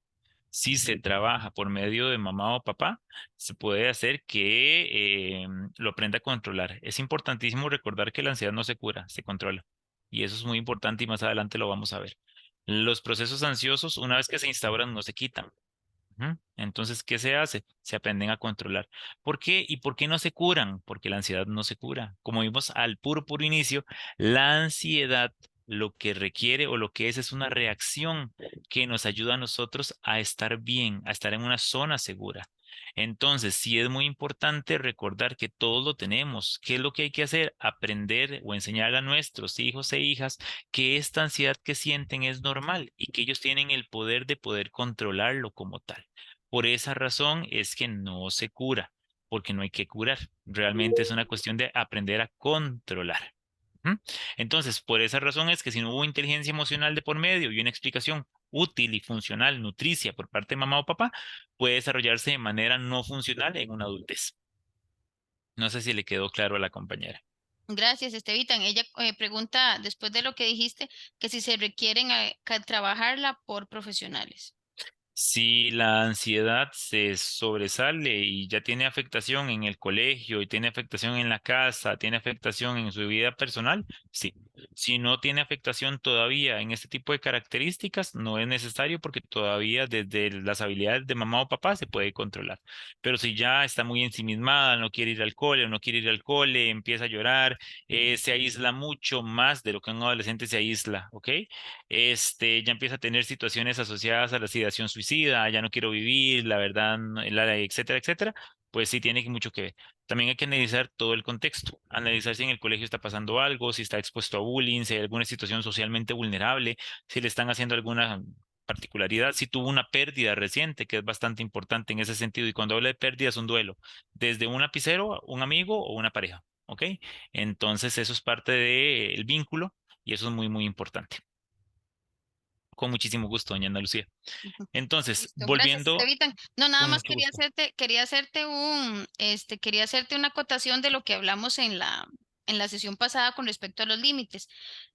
Si se trabaja por medio de mamá o papá, se puede hacer que lo aprenda a controlar. Es importantísimo recordar que la ansiedad no se cura, se controla. Y eso es muy importante y más adelante lo vamos a ver. Los procesos ansiosos, una vez que se instauran, no se quitan. Entonces, ¿qué se hace? Se aprenden a controlar. ¿Por qué? ¿Y por qué no se curan? Porque la ansiedad no se cura. Como vimos al puro inicio, la ansiedad lo que requiere o lo que es una reacción que nos ayuda a nosotros a estar bien, a estar en una zona segura. Entonces, sí es muy importante recordar que todos lo tenemos. ¿Qué es lo que hay que hacer? Aprender o enseñar a nuestros hijos e hijas que esta ansiedad que sienten es normal y que ellos tienen el poder de poder controlarlo como tal. Por esa razón es que no se cura, porque no hay que curar. Realmente es una cuestión de aprender a controlar. ¿Mm? Entonces, por esa razón es que si no hubo inteligencia emocional de por medio y una explicación útil y funcional, nutricia por parte de mamá o papá, puede desarrollarse de manera no funcional en una adultez. No sé si le quedó claro a la compañera. Gracias, Estevitan. Ella pregunta, después de lo que dijiste, que si se requieren trabajarla por profesionales. Si la ansiedad se sobresale y ya tiene afectación en el colegio y tiene afectación en la casa, tiene afectación en su vida personal, sí. Si no tiene afectación todavía en este tipo de características, no es necesario porque todavía desde las habilidades de mamá o papá se puede controlar. Pero si ya está muy ensimismada, no quiere ir al cole o no quiere ir al cole, empieza a llorar, se aísla mucho más de lo que un adolescente se aísla, ¿ok? Ya empieza a tener situaciones asociadas a la ideación suicida, ya no quiero vivir, la verdad, etcétera, etcétera, pues sí tiene mucho que ver. También hay que analizar todo el contexto, analizar si en el colegio está pasando algo, si está expuesto a bullying, si hay alguna situación socialmente vulnerable, si le están haciendo alguna particularidad, si tuvo una pérdida reciente, que es bastante importante en ese sentido. Y cuando hablo de pérdida es un duelo, desde un lapicero, un amigo o una pareja, ¿ok? Entonces eso es parte del vínculo y eso es muy, muy importante. Con muchísimo gusto, doña Ana Lucía. Ujú. Entonces, Listo, gracias, volviendo, Estevitan. No, nada con más mucho gusto. quería hacerte una acotación de lo que hablamos en la sesión pasada con respecto a los límites.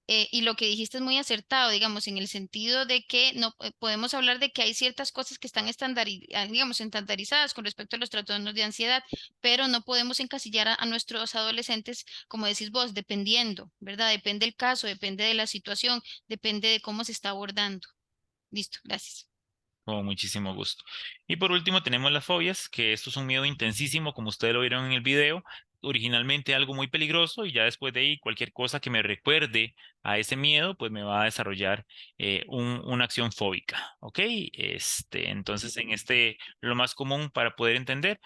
Y lo que dijiste es muy acertado, digamos, en el sentido de que no podemos hablar de que hay ciertas cosas que están digamos, estandarizadas con respecto a los trastornos de ansiedad, pero no podemos encasillar a nuestros adolescentes, como decís vos, dependiendo, ¿verdad? Depende del caso, depende de la situación, depende de cómo se está abordando. Listo, gracias. Con muchísimo gusto. Y por último tenemos las fobias, que esto es un miedo intensísimo, como ustedes lo vieron en el video, originalmente algo muy peligroso y ya después de ahí cualquier cosa que me recuerde a ese miedo, pues me va a desarrollar una acción fóbica, ¿ok? Entonces lo más común para poder entender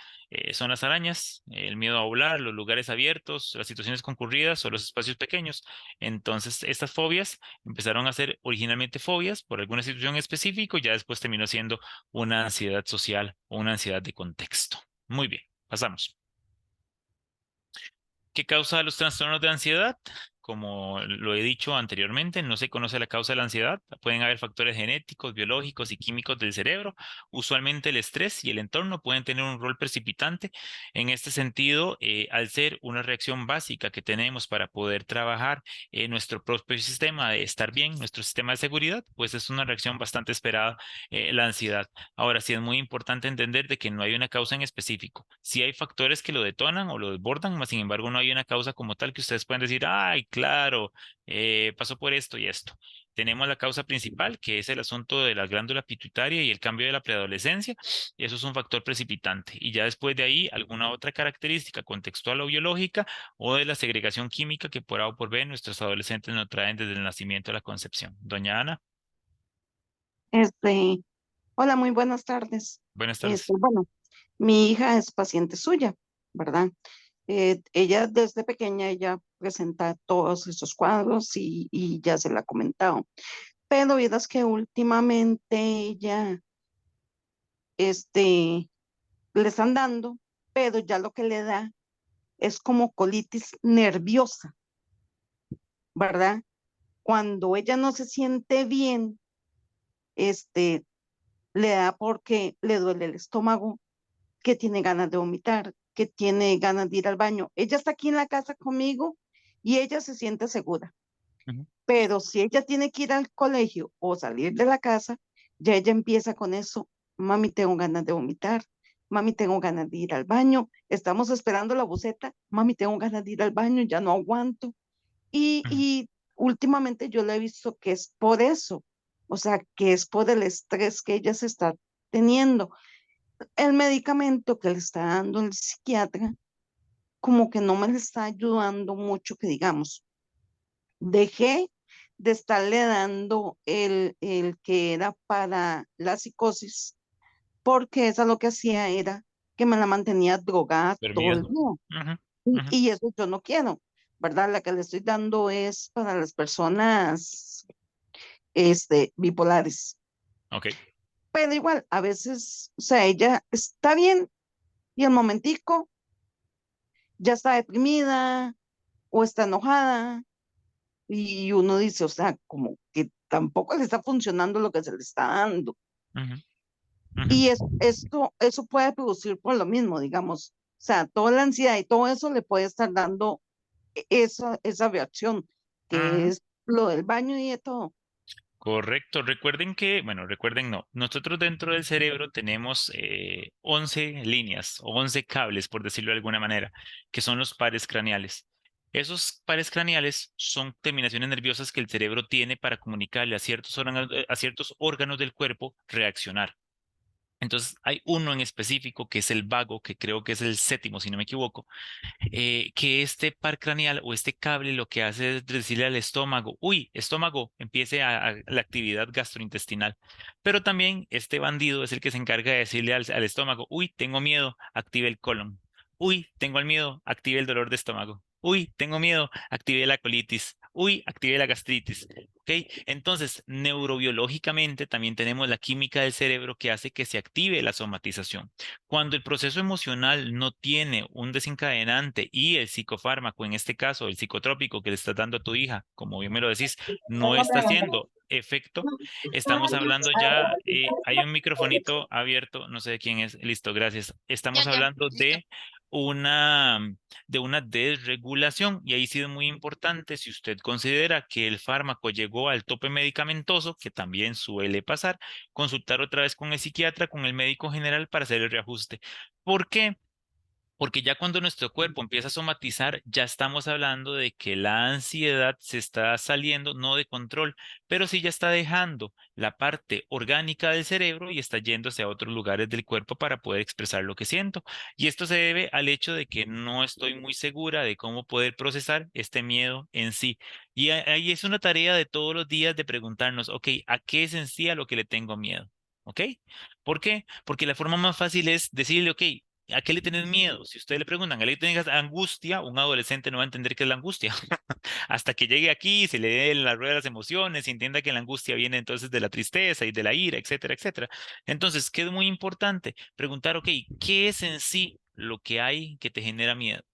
son las arañas, el miedo a volar, los lugares abiertos, las situaciones concurridas o los espacios pequeños. Entonces estas fobias empezaron a ser originalmente fobias por alguna situación específica, ya después terminó siendo una ansiedad social o una ansiedad de contexto. Muy bien, pasamos. ¿Qué causa los trastornos de ansiedad? Como lo he dicho anteriormente, no se conoce la causa de la ansiedad. Pueden haber factores genéticos, biológicos y químicos del cerebro. Usualmente el estrés y el entorno pueden tener un rol precipitante. En este sentido, al ser una reacción básica que tenemos para poder trabajar en nuestro propio sistema de estar bien, nuestro sistema de seguridad, pues es una reacción bastante esperada, la ansiedad. Ahora, sí es muy importante entender de que no hay una causa en específico. Sí hay factores que lo detonan o lo desbordan, mas sin embargo no hay una causa como tal que ustedes pueden decir, ay, claro, pasó por esto y esto. Tenemos la causa principal, que es el asunto de la glándula pituitaria y el cambio de la preadolescencia. Eso es un factor precipitante. Y ya después de ahí, alguna otra característica contextual o biológica o de la segregación química que por A o por B nuestros adolescentes nos traen desde el nacimiento a la concepción. Doña Ana, Este, Hola, muy buenas tardes. buenas tardes. Bueno, mi hija es paciente suya, ¿verdad? Ella desde pequeña ella presenta todos esos cuadros y ya se la ha comentado. Pero vieras que últimamente ella, le están dando, pero ya lo que le da es como colitis nerviosa, ¿verdad? Cuando ella no se siente bien, este, le da porque le duele el estómago, que tiene ganas de vomitar, que tiene ganas de ir al baño. Ella está aquí en la casa conmigo y ella se siente segura. Ujú, Pero si ella tiene que ir al colegio o salir de la casa, ya ella empieza con eso. Mami, tengo ganas de vomitar. Mami, tengo ganas de ir al baño. Estamos esperando la buceta. Mami, tengo ganas de ir al baño, ya no aguanto. ujú, Y últimamente yo le he visto que es por eso, o sea, que es por el estrés que ella se está teniendo. El medicamento que le está dando el psiquiatra, como que no me le está ayudando mucho, que digamos. Dejé de estarle dando el que era para la psicosis, porque esa lo que hacía era que me la mantenía drogada todo el dormida. día. Ujú, ujú, Y eso yo no quiero, ¿verdad? La que le estoy dando es para las personas bipolares. ok. Pero igual, a veces, o sea, ella está bien y al momentico ya está deprimida o está enojada y uno dice, o sea, como que tampoco le está funcionando lo que se le está dando. Ujú, ujú. Y eso puede producir por lo mismo, digamos, o sea, toda la ansiedad y todo eso le puede estar dando esa reacción, que Ujú. es lo del baño y de todo. Correcto. Recuerden que, bueno, recuerden no, nosotros dentro del cerebro tenemos 11 líneas o 11 cables, por decirlo de alguna manera, que son los pares craneales. Esos pares craneales son terminaciones nerviosas que el cerebro tiene para comunicarle a ciertos órganos del cuerpo reaccionar. Entonces, hay uno en específico que es el vago, que creo que es el séptimo, si no me equivoco, que este par craneal o este cable lo que hace es decirle al estómago, uy, estómago, empiece a la actividad gastrointestinal. Pero también este bandido es el que se encarga de decirle al estómago, uy, tengo miedo, active el colon. Uy, tengo el miedo, active el dolor de estómago. Uy, tengo miedo, active la colitis. Uy, active la gastritis. ¿Ok? Entonces, neurobiológicamente también tenemos la química del cerebro que hace que se active la somatización. Cuando el proceso emocional no tiene un desencadenante y el psicofármaco, en este caso el psicotrópico que le estás dando a tu hija, como bien me lo decís, no está haciendo efecto, estamos hablando ya, hay un microfonito abierto, no sé de quién es, listo, gracias. Ya, Estamos ya, hablando listo. de de una desregulación. Y ahí sí es muy importante, si usted considera que el fármaco llegó al tope medicamentoso, que también suele pasar, consultar otra vez con el psiquiatra, con el médico general para hacer el reajuste. ¿Por qué? Porque ya cuando nuestro cuerpo empieza a somatizar, ya estamos hablando de que la ansiedad se está saliendo no de control, pero sí ya está dejando la parte orgánica del cerebro y está yéndose a otros lugares del cuerpo para poder expresar lo que siento. Y esto se debe al hecho de que no estoy muy segura de cómo poder procesar este miedo en sí. Y ahí es una tarea de todos los días de preguntarnos, ok, ¿a qué es en sí a lo que le tengo miedo? ¿Ok? ¿Por qué? Porque la forma más fácil es decirle, ok, ¿a qué le tienes miedo? Si ustedes le preguntan, ¿a qué le tienes angustia? Un adolescente no va a entender qué es la angustia. Hasta que llegue aquí, se le dé la rueda de las emociones y entienda que la angustia viene entonces de la tristeza y de la ira, etcétera, etcétera. Entonces, ¿qué es muy importante? Preguntar, ok, ¿qué es en sí lo que hay que te genera miedo?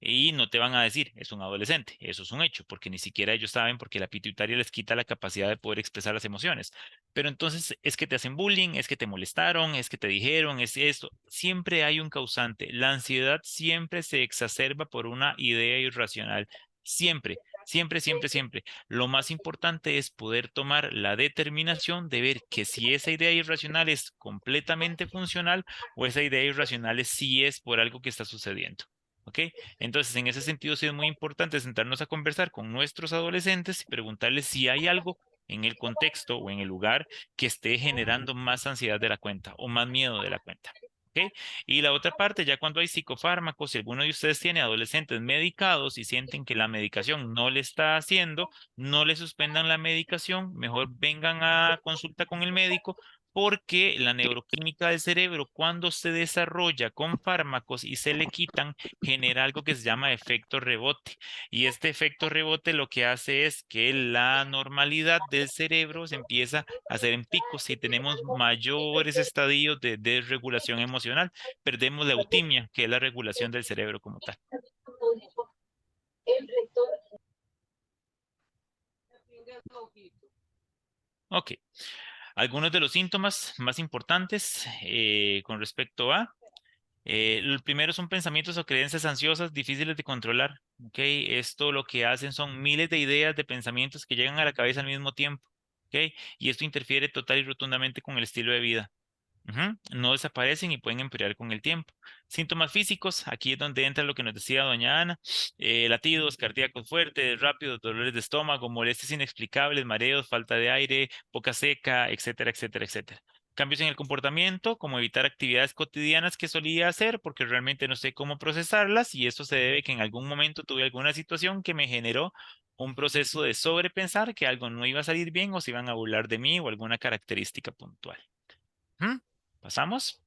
Y no te van a decir, es un adolescente, eso es un hecho, porque ni siquiera ellos saben porque la pituitaria les quita la capacidad de poder expresar las emociones. Pero entonces es que te hacen bullying, es que te molestaron, es que te dijeron, es esto. Siempre hay un causante. La ansiedad siempre se exacerba por una idea irracional. Siempre, siempre, siempre, siempre. Lo más importante es poder tomar la determinación de ver que si esa idea irracional es completamente funcional o esa idea irracional es si es por algo que está sucediendo. ¿Ok? Entonces, en ese sentido, sí es muy importante sentarnos a conversar con nuestros adolescentes y preguntarles si hay algo en el contexto o en el lugar que esté generando más ansiedad de la cuenta o más miedo de la cuenta. ¿Ok? Y la otra parte, ya cuando hay psicofármacos, si alguno de ustedes tiene adolescentes medicados y sienten que la medicación no le está haciendo, no le suspendan la medicación, mejor vengan a consulta con el médico porque la neuroquímica del cerebro, cuando se desarrolla con fármacos y se le quitan, genera algo que se llama efecto rebote. Y este efecto rebote lo que hace es que la normalidad del cerebro se empieza a hacer en picos y tenemos mayores estadios de desregulación emocional. Perdemos la eutimia, que es la regulación del cerebro como tal. Ok. Algunos de los síntomas más importantes con respecto a el primero son pensamientos o creencias ansiosas difíciles de controlar. ¿Ok? Esto lo que hacen son miles de ideas, de pensamientos que llegan a la cabeza al mismo tiempo. ¿Ok? Y esto interfiere total y rotundamente con el estilo de vida. Ujú. No desaparecen y pueden empeorar con el tiempo. Síntomas físicos, aquí es donde entra lo que nos decía doña Ana, latidos cardíacos fuertes, rápidos, dolores de estómago, molestias inexplicables, mareos, falta de aire, boca seca, etcétera, etcétera, etcétera. Cambios en el comportamiento, como evitar actividades cotidianas que solía hacer porque realmente no sé cómo procesarlas y esto se debe a que en algún momento tuve alguna situación que me generó un proceso de sobrepensar que algo no iba a salir bien o se iban a burlar de mí o alguna característica puntual. Ujú. Pasamos.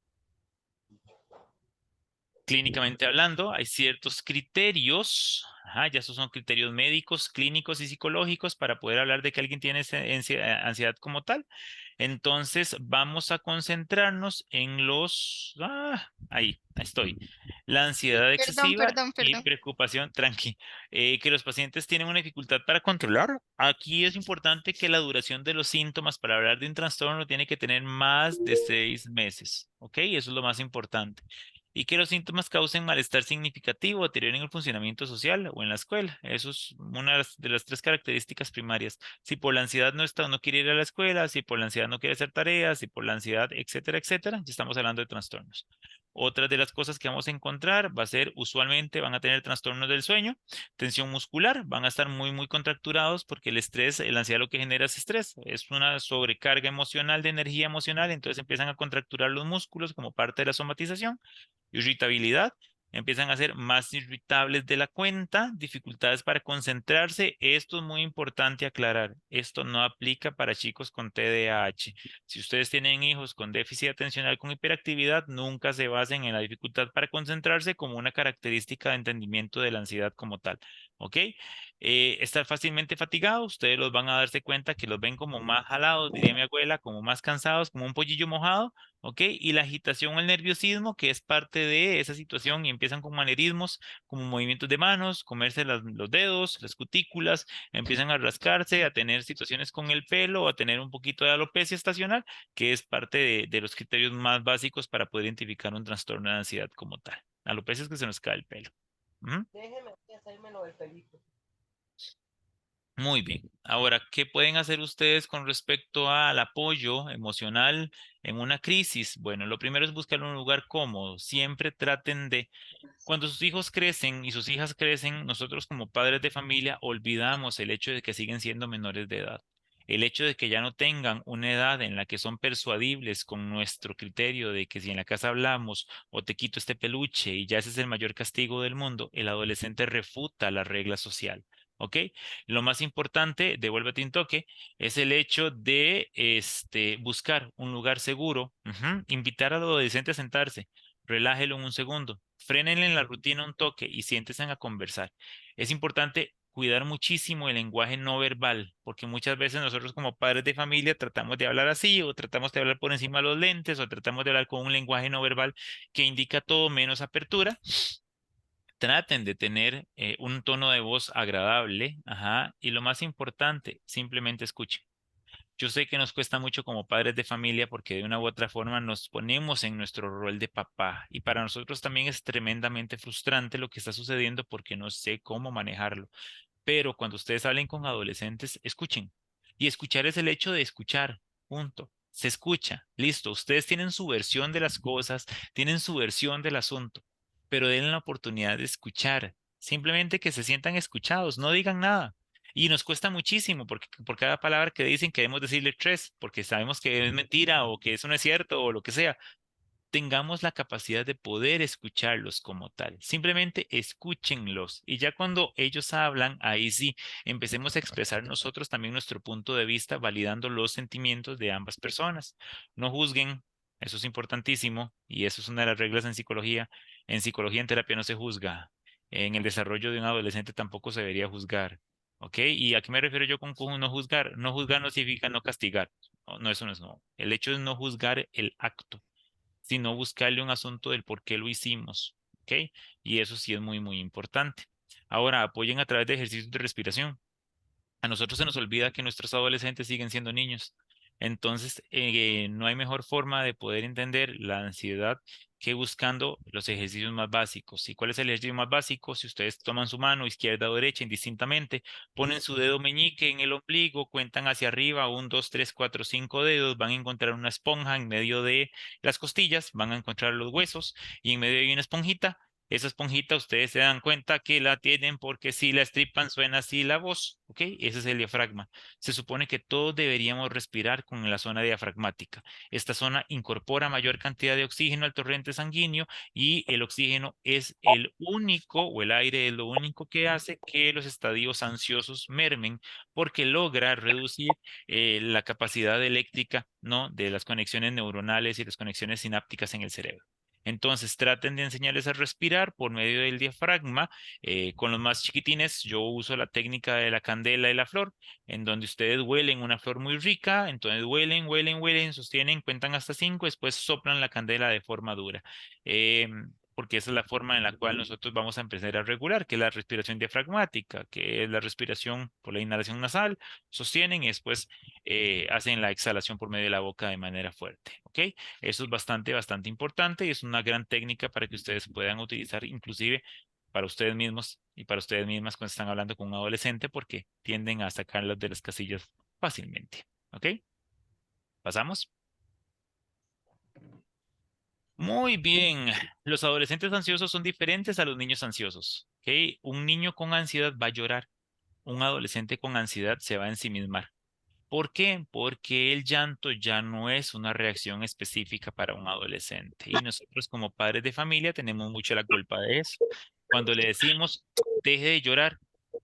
Clínicamente hablando, hay ciertos criterios, ajá, ya esos son criterios médicos, clínicos y psicológicos para poder hablar de que alguien tiene ansiedad como tal. Entonces, vamos a concentrarnos en ahí estoy. La ansiedad Perdón, excesiva perdón, y perdón. preocupación, tranqui, que los pacientes tienen una dificultad para controlar. Aquí es importante que la duración de los síntomas para hablar de un trastorno tiene que tener más de 6 meses, ¿ok? Eso es lo más importante y que los síntomas causen malestar significativo o deterioren el funcionamiento social o en la escuela. Eso es una de las tres características primarias. Si por la ansiedad no quiere ir a la escuela, si por la ansiedad no quiere hacer tareas, si por la ansiedad, etcétera, etcétera, ya estamos hablando de trastornos. Otra de las cosas que vamos a encontrar va a ser, usualmente van a tener trastornos del sueño, tensión muscular, van a estar muy, muy contracturados porque el estrés, la ansiedad lo que genera es estrés, es una sobrecarga emocional de energía emocional, entonces empiezan a contracturar los músculos como parte de la somatización. Irritabilidad, empiezan a ser más irritables de la cuenta, dificultades para concentrarse. Esto es muy importante aclarar. Esto no aplica para chicos con TDAH. Si ustedes tienen hijos con déficit atencional con hiperactividad, nunca se basen en la dificultad para concentrarse como una característica de entendimiento de la ansiedad como tal. ¿Ok? Estar fácilmente fatigados, ustedes los van a darse cuenta que los ven como más jalados, diría mi abuela, como más cansados, como un pollillo mojado. ¿Ok? Y la agitación o el nerviosismo, que es parte de esa situación y empiezan con manerismos, como movimientos de manos, comerse los dedos, las cutículas, empiezan a rascarse, a tener situaciones con el pelo, a tener un poquito de alopecia estacional, que es parte de los criterios más básicos para poder identificar un trastorno de ansiedad como tal. Alopecia es que se nos cae el pelo. Ujú. Déjeme hacérmelo el pelito. Muy bien. Ahora, ¿qué pueden hacer ustedes con respecto al apoyo emocional en una crisis? Bueno, lo primero es buscar un lugar cómodo. Siempre traten de, cuando sus hijos crecen y sus hijas crecen, nosotros como padres de familia olvidamos el hecho de que siguen siendo menores de edad. El hecho de que ya no tengan una edad en la que son persuadibles con nuestro criterio de que si en la casa hablamos o te quito este peluche y ya ese es el mayor castigo del mundo, el adolescente refuta la regla social. ¿Ok? Lo más importante, devuélvete un toque, es el hecho de buscar un lugar seguro, invitar al adolescente a sentarse, relájelo en un segundo, frénenle en la rutina un toque y siéntense a conversar. Es importante cuidar muchísimo el lenguaje no verbal, porque muchas veces nosotros como padres de familia tratamos de hablar así o tratamos de hablar por encima de los lentes o tratamos de hablar con un lenguaje no verbal que indica todo menos apertura. Traten de tener un tono de voz agradable, ajá, y lo más importante, simplemente escuchen. Yo sé que nos cuesta mucho como padres de familia porque de una u otra forma nos ponemos en nuestro rol de papá y para nosotros también es tremendamente frustrante lo que está sucediendo porque no sé cómo manejarlo. Pero cuando ustedes hablen con adolescentes, escuchen. Y escuchar es el hecho de escuchar. Punto. Se escucha. Listo. Ustedes tienen su versión de las cosas, tienen su versión del asunto, pero denle la oportunidad de escuchar. Simplemente que se sientan escuchados, no digan nada. Y nos cuesta muchísimo porque por cada palabra que dicen queremos decirle tres, porque sabemos que es mentira o que eso no es cierto o lo que sea, tengamos la capacidad de poder escucharlos como tal. Simplemente escúchenlos y ya cuando ellos hablan, ahí sí, empecemos a expresar nosotros también nuestro punto de vista, validando los sentimientos de ambas personas. No juzguen, eso es importantísimo y eso es una de las reglas en psicología. En psicología, en terapia no se juzga. En el desarrollo de un adolescente tampoco se debería juzgar. ¿Ok? ¿Y a qué me refiero yo con no juzgar? No juzgar no significa no castigar. No, no, eso no es no. El hecho es no juzgar el acto sino buscarle un asunto del por qué lo hicimos, ¿ok? Y eso sí es muy, muy importante. Ahora, apoyen a través de ejercicios de respiración. A nosotros se nos olvida que nuestros adolescentes siguen siendo niños. Entonces, no hay mejor forma de poder entender la ansiedad que buscando los ejercicios más básicos. ¿Y cuál es el ejercicio más básico? Si ustedes toman su mano izquierda o derecha indistintamente, ponen su dedo meñique en el ombligo, cuentan hacia arriba, 1, 2, 3, 4, 5 dedos, van a encontrar una esponja en medio de las costillas, van a encontrar los huesos y en medio hay una esponjita. Esa esponjita ustedes se dan cuenta que la tienen porque si la estripan suena así la voz, ¿ok? Ese es el diafragma. Se supone que todos deberíamos respirar con la zona diafragmática. Esta zona incorpora mayor cantidad de oxígeno al torrente sanguíneo y el oxígeno es el único, o el aire es lo único que hace que los estadios ansiosos mermen porque logra reducir la capacidad eléctrica, ¿no? De las conexiones neuronales y las conexiones sinápticas en el cerebro. Entonces, traten de enseñarles a respirar por medio del diafragma. Con los más chiquitines, yo uso la técnica de la candela y la flor, en donde ustedes huelen una flor muy rica, entonces huelen, huelen, huelen, sostienen, cuentan hasta 5, después soplan la candela de forma dura. Porque esa es la forma en la cual nosotros vamos a empezar a regular, que es la respiración diafragmática, que es la respiración por la inhalación nasal, sostienen y después hacen la exhalación por medio de la boca de manera fuerte. ¿Ok? Eso es bastante, bastante importante y es una gran técnica para que ustedes puedan utilizar inclusive para ustedes mismos y para ustedes mismas cuando están hablando con un adolescente porque tienden a sacarlos de las casillas fácilmente. ¿Ok? ¿Pasamos? Muy bien. Los adolescentes ansiosos son diferentes a los niños ansiosos. ¿Ok? Un niño con ansiedad va a llorar. Un adolescente con ansiedad se va a ensimismar. ¿Por qué? Porque el llanto ya no es una reacción específica para un adolescente y nosotros como padres de familia tenemos mucho la culpa de eso. Cuando le decimos, deje de llorar,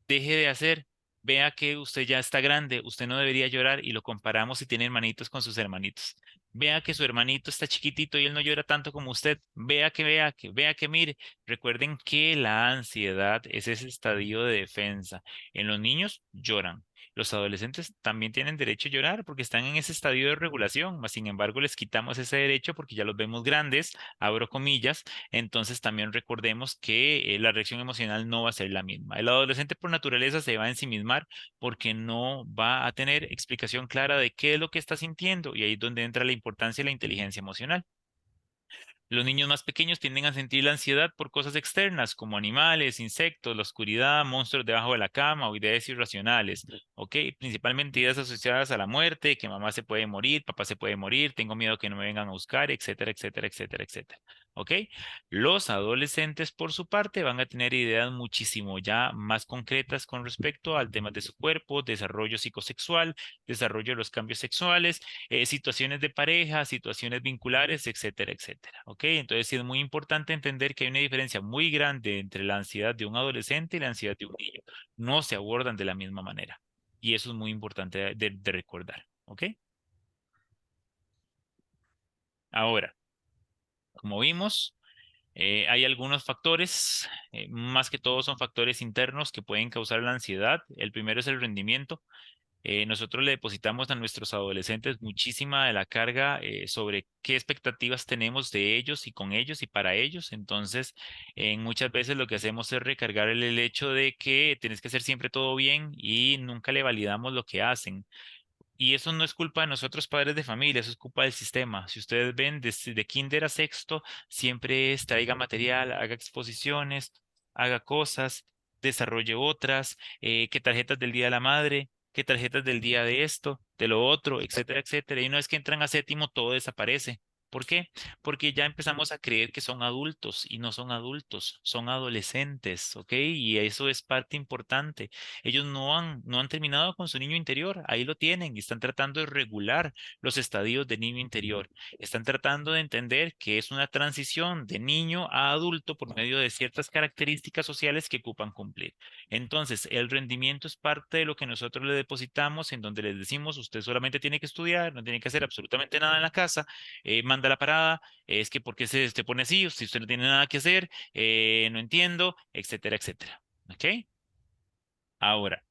deje de hacer, vea que usted ya está grande, usted no debería llorar y lo comparamos si tiene hermanitos con sus hermanitos. Vea que su hermanito está chiquitito y él no llora tanto como usted. Vea que mire. Recuerden que la ansiedad es ese estadio de defensa. En los niños lloran. Los adolescentes también tienen derecho a llorar porque están en ese estadio de regulación, mas sin embargo les quitamos ese derecho porque ya los vemos grandes, abro comillas, entonces también recordemos que la reacción emocional no va a ser la misma. El adolescente por naturaleza se va a ensimismar porque no va a tener explicación clara de qué es lo que está sintiendo y ahí es donde entra la importancia de la inteligencia emocional. Los niños más pequeños tienden a sentir la ansiedad por cosas externas, como animales, insectos, la oscuridad, monstruos debajo de la cama o ideas irracionales, ¿ok? Principalmente ideas asociadas a la muerte, que mamá se puede morir, papá se puede morir, tengo miedo que no me vengan a buscar, etcétera, etcétera, etcétera, etcétera, ¿ok? Los adolescentes, por su parte, van a tener ideas muchísimo ya más concretas con respecto al tema de su cuerpo, desarrollo psicosexual, desarrollo de los cambios sexuales, situaciones de pareja, situaciones vinculares, etcétera, etcétera. ¿Ok? Entonces sí es muy importante entender que hay una diferencia muy grande entre la ansiedad de un adolescente y la ansiedad de un niño. No se abordan de la misma manera. Y eso es muy importante de recordar. ¿Ok? Ahora, como vimos, hay algunos factores, más que todo son factores internos que pueden causar la ansiedad. El primero es el rendimiento. Nosotros le depositamos a nuestros adolescentes muchísima de la carga sobre qué expectativas tenemos de ellos y con ellos y para ellos. Entonces, muchas veces lo que hacemos es recargar el hecho de que tienes que hacer siempre todo bien y nunca le validamos lo que hacen. Y eso no es culpa de nosotros padres de familia, eso es culpa del sistema. Si ustedes ven, desde de kinder a sexto, siempre es traiga material, haga exposiciones, haga cosas, desarrolle otras, que tarjetas del Día de la Madre, que tarjetas del día de esto, de lo otro, etcétera, etcétera. Y una vez que entran a séptimo, todo desaparece. ¿Por qué? Porque ya empezamos a creer que son adultos y no son adultos, son adolescentes, ¿ok? Y eso es parte importante. Ellos no han terminado con su niño interior, ahí lo tienen y están tratando de regular los estadios de niño interior. Están tratando de entender que es una transición de niño a adulto por medio de ciertas características sociales que ocupan cumplir. Entonces, el rendimiento es parte de lo que nosotros le depositamos, en donde les decimos, usted solamente tiene que estudiar, no tiene que hacer absolutamente nada en la casa, manda la parada, es que ¿por qué se pone así? Si usted no tiene nada que hacer, no entiendo, etcétera, etcétera. ¿Ok? Ahora.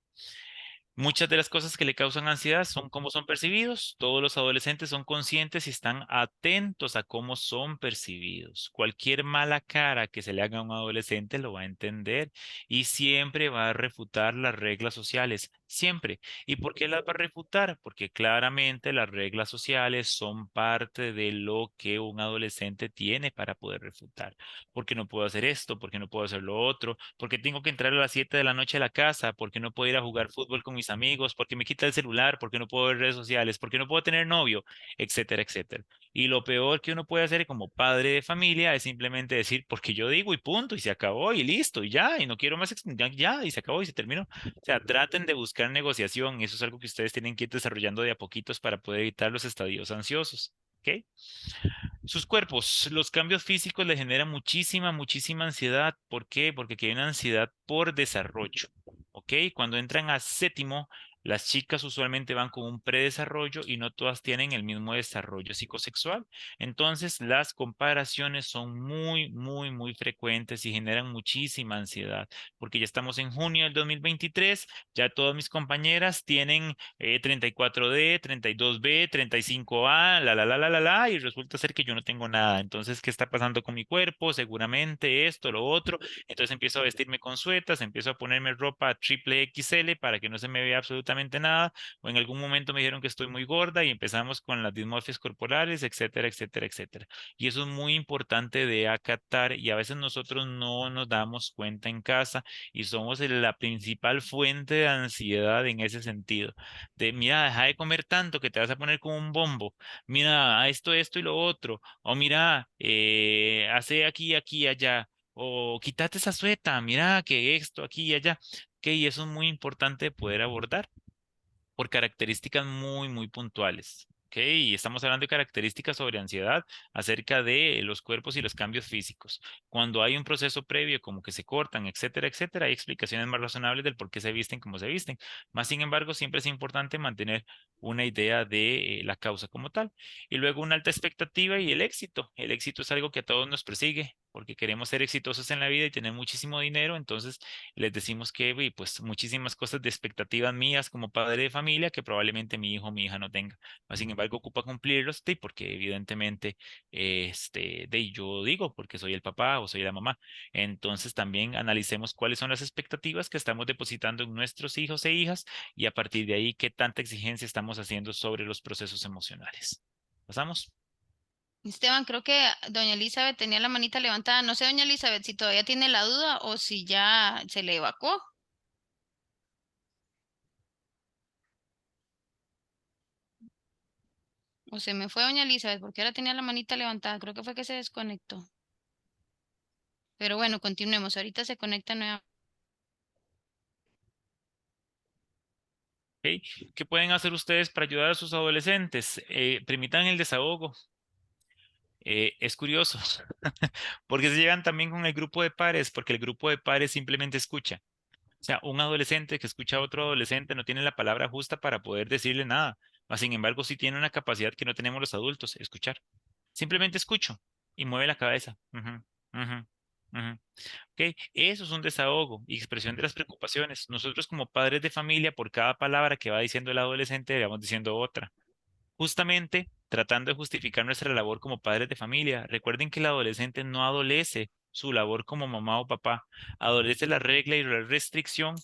Muchas de las cosas que le causan ansiedad son cómo son percibidos. Todos los adolescentes son conscientes y están atentos a cómo son percibidos. Cualquier mala cara que se le haga a un adolescente lo va a entender y siempre va a refutar las reglas sociales. Siempre. ¿Y por qué las va a refutar? Porque claramente las reglas sociales son parte de lo que un adolescente tiene para poder refutar. ¿Por qué no puedo hacer esto? ¿Por qué no puedo hacer lo otro? ¿Por qué tengo que entrar a las 7 de la noche a la casa? ¿Por qué no puedo ir a jugar fútbol con mis amigos? ¿Por qué me quita el celular? ¿Por qué no puedo ver redes sociales? ¿Por qué no puedo tener novio? Etcétera, etcétera. Y lo peor que uno puede hacer como padre de familia es simplemente decir, porque yo digo y punto, y se acabó, y listo, y ya, y no quiero más, ya, ya, y se acabó, y se terminó. O sea, traten de buscar negociación, eso es algo que ustedes tienen que ir desarrollando de a poquitos para poder evitar los estadios ansiosos. ¿Ok? Sus cuerpos, los cambios físicos le generan muchísima, muchísima ansiedad. ¿Por qué? Porque aquí hay una ansiedad por desarrollo. ¿Ok? Cuando entran a séptimo, las chicas usualmente van con un predesarrollo y no todas tienen el mismo desarrollo psicosexual. Entonces, las comparaciones son muy, muy, muy frecuentes y generan muchísima ansiedad. Porque ya estamos en junio del 2023, ya todas mis compañeras tienen 34D, 32B, 35A, y resulta ser que yo no tengo nada. Entonces, ¿qué está pasando con mi cuerpo? Seguramente esto, lo otro. Entonces empiezo a vestirme con suetas, empiezo a ponerme ropa triple XL para que no se me vea absolutamente nada. O en algún momento me dijeron que estoy muy gorda y empezamos con las dismorfias corporales, etcétera, etcétera, etcétera. Y eso es muy importante de acatar y a veces nosotros no nos damos cuenta en casa y somos la principal fuente de ansiedad en ese sentido de, mira, deja de comer tanto que te vas a poner como un bombo, mira, esto y lo otro, o mira, hace aquí, aquí, allá, o quítate esa sueta, mira, que esto, aquí y allá, ok, y eso es muy importante poder abordar por características muy, muy puntuales. ¿Ok? Y estamos hablando de características sobre ansiedad acerca de los cuerpos y los cambios físicos. Cuando hay un proceso previo, como que se cortan, etcétera, etcétera, hay explicaciones más razonables del por qué se visten como se visten. Más sin embargo, siempre es importante mantener una idea de la causa como tal. Y luego una alta expectativa y el éxito. El éxito es algo que a todos nos persigue porque queremos ser exitosos en la vida y tener muchísimo dinero, entonces les decimos que, pues, muchísimas cosas de expectativas mías como padre de familia que probablemente mi hijo o mi hija no tenga. Mas, sin embargo, ocupa cumplirlos, porque evidentemente, yo digo, porque soy el papá o soy la mamá. Entonces, también analicemos cuáles son las expectativas que estamos depositando en nuestros hijos e hijas y a partir de ahí, qué tanta exigencia estamos haciendo sobre los procesos emocionales. ¿Pasamos? Esteban, creo que doña Elizabeth tenía la manita levantada. No sé, doña Elizabeth, si todavía tiene la duda o si ya se le evacuó. O se me fue doña Elizabeth porque ahora tenía la manita levantada. Creo que fue que se desconectó. Pero bueno, continuemos. Ahorita se conecta nuevamente. ¿Ok? ¿Qué pueden hacer ustedes para ayudar a sus adolescentes? Permitan el desahogo. Es curioso, porque se llevan también con el grupo de pares, porque el grupo de pares simplemente escucha. O sea, un adolescente que escucha a otro adolescente no tiene la palabra justa para poder decirle nada. Mas, sin embargo, sí tiene una capacidad que no tenemos los adultos, escuchar. Simplemente escucho y mueve la cabeza. Ujú, ujú, ujú. Ok, eso es un desahogo y expresión de las preocupaciones. Nosotros como padres de familia, por cada palabra que va diciendo el adolescente, vamos diciendo otra. Justamente tratando de justificar nuestra labor como padres de familia. Recuerden que el adolescente no adolece su labor como mamá o papá, adolece la regla y la restricción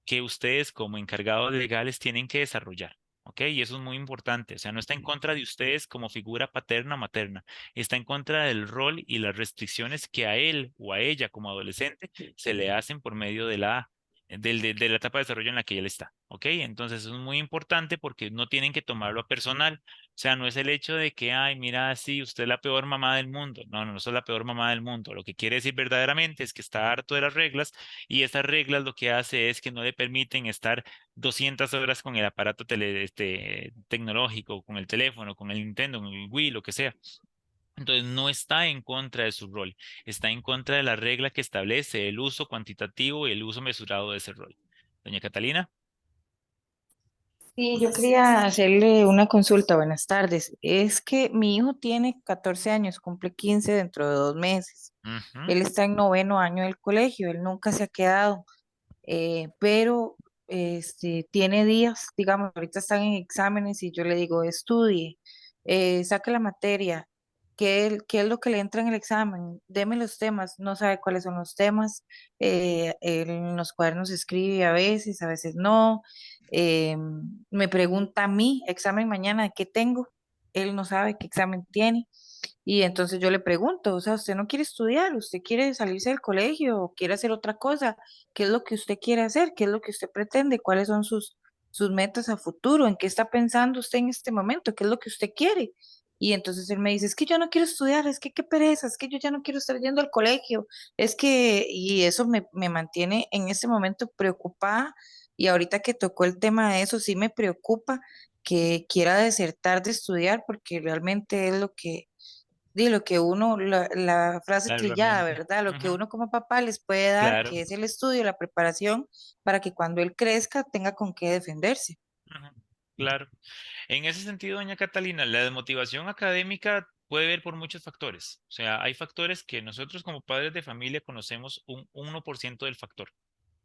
que ustedes como encargados legales tienen que desarrollar. ¿Ok? Y eso es muy importante. O sea, no está en contra de ustedes como figura paterna o materna, está en contra del rol y las restricciones que a él o a ella como adolescente se le hacen por medio de la etapa de desarrollo en la que él está. ¿Ok? Entonces es muy importante porque no tienen que tomarlo a personal. O sea, no es el hecho de que, ay, mira, sí, usted es la peor mamá del mundo. No, no, no soy la peor mamá del mundo. Lo que quiere decir verdaderamente es que está harto de las reglas y esas reglas lo que hace es que no le permiten estar 200 horas con el aparato tecnológico, con el teléfono, con el Nintendo, con el Wii, lo que sea. Entonces no está en contra de su rol, está en contra de la regla que establece el uso cuantitativo y el uso mesurado de ese rol. Doña Catalina. Sí, yo quería hacerle una consulta. Buenas tardes. Es que mi hijo tiene 14 años, cumple 15 dentro de 2 meses. Ujú. Él está en noveno año del colegio, él nunca se ha quedado, pero tiene días, digamos, ahorita están en exámenes y yo le digo, estudie, saque la materia, qué es lo que le entra en el examen, deme los temas, no sabe cuáles son los temas, él en los cuadernos escribe a veces no, eh, me pregunta a mí, examen mañana, ¿qué tengo? Él no sabe qué examen tiene. Y entonces yo le pregunto, o sea, ¿usted no quiere estudiar? ¿Usted quiere salirse del colegio o quiere hacer otra cosa? ¿Qué es lo que usted quiere hacer? ¿Qué es lo que usted pretende? ¿Cuáles son sus metas a futuro? ¿En qué está pensando usted en este momento? ¿Qué es lo que usted quiere? Y entonces él me dice, es que yo no quiero estudiar, es que qué pereza, es que yo ya no quiero estar yendo al colegio, es que, y eso me mantiene en este momento preocupada. Y ahorita que tocó el tema de eso, sí me preocupa que quiera desertar de estudiar porque realmente es lo que uno, la frase La trillada, herramienta. ¿verdad? Lo que Ujú. uno como papá les puede dar, Claro. que es el estudio, la preparación, para que cuando él crezca tenga con qué defenderse. Ujú. Claro. En ese sentido, doña Catalina, la desmotivación académica puede ver por muchos factores. O sea, hay factores que nosotros como padres de familia conocemos un 1% del factor,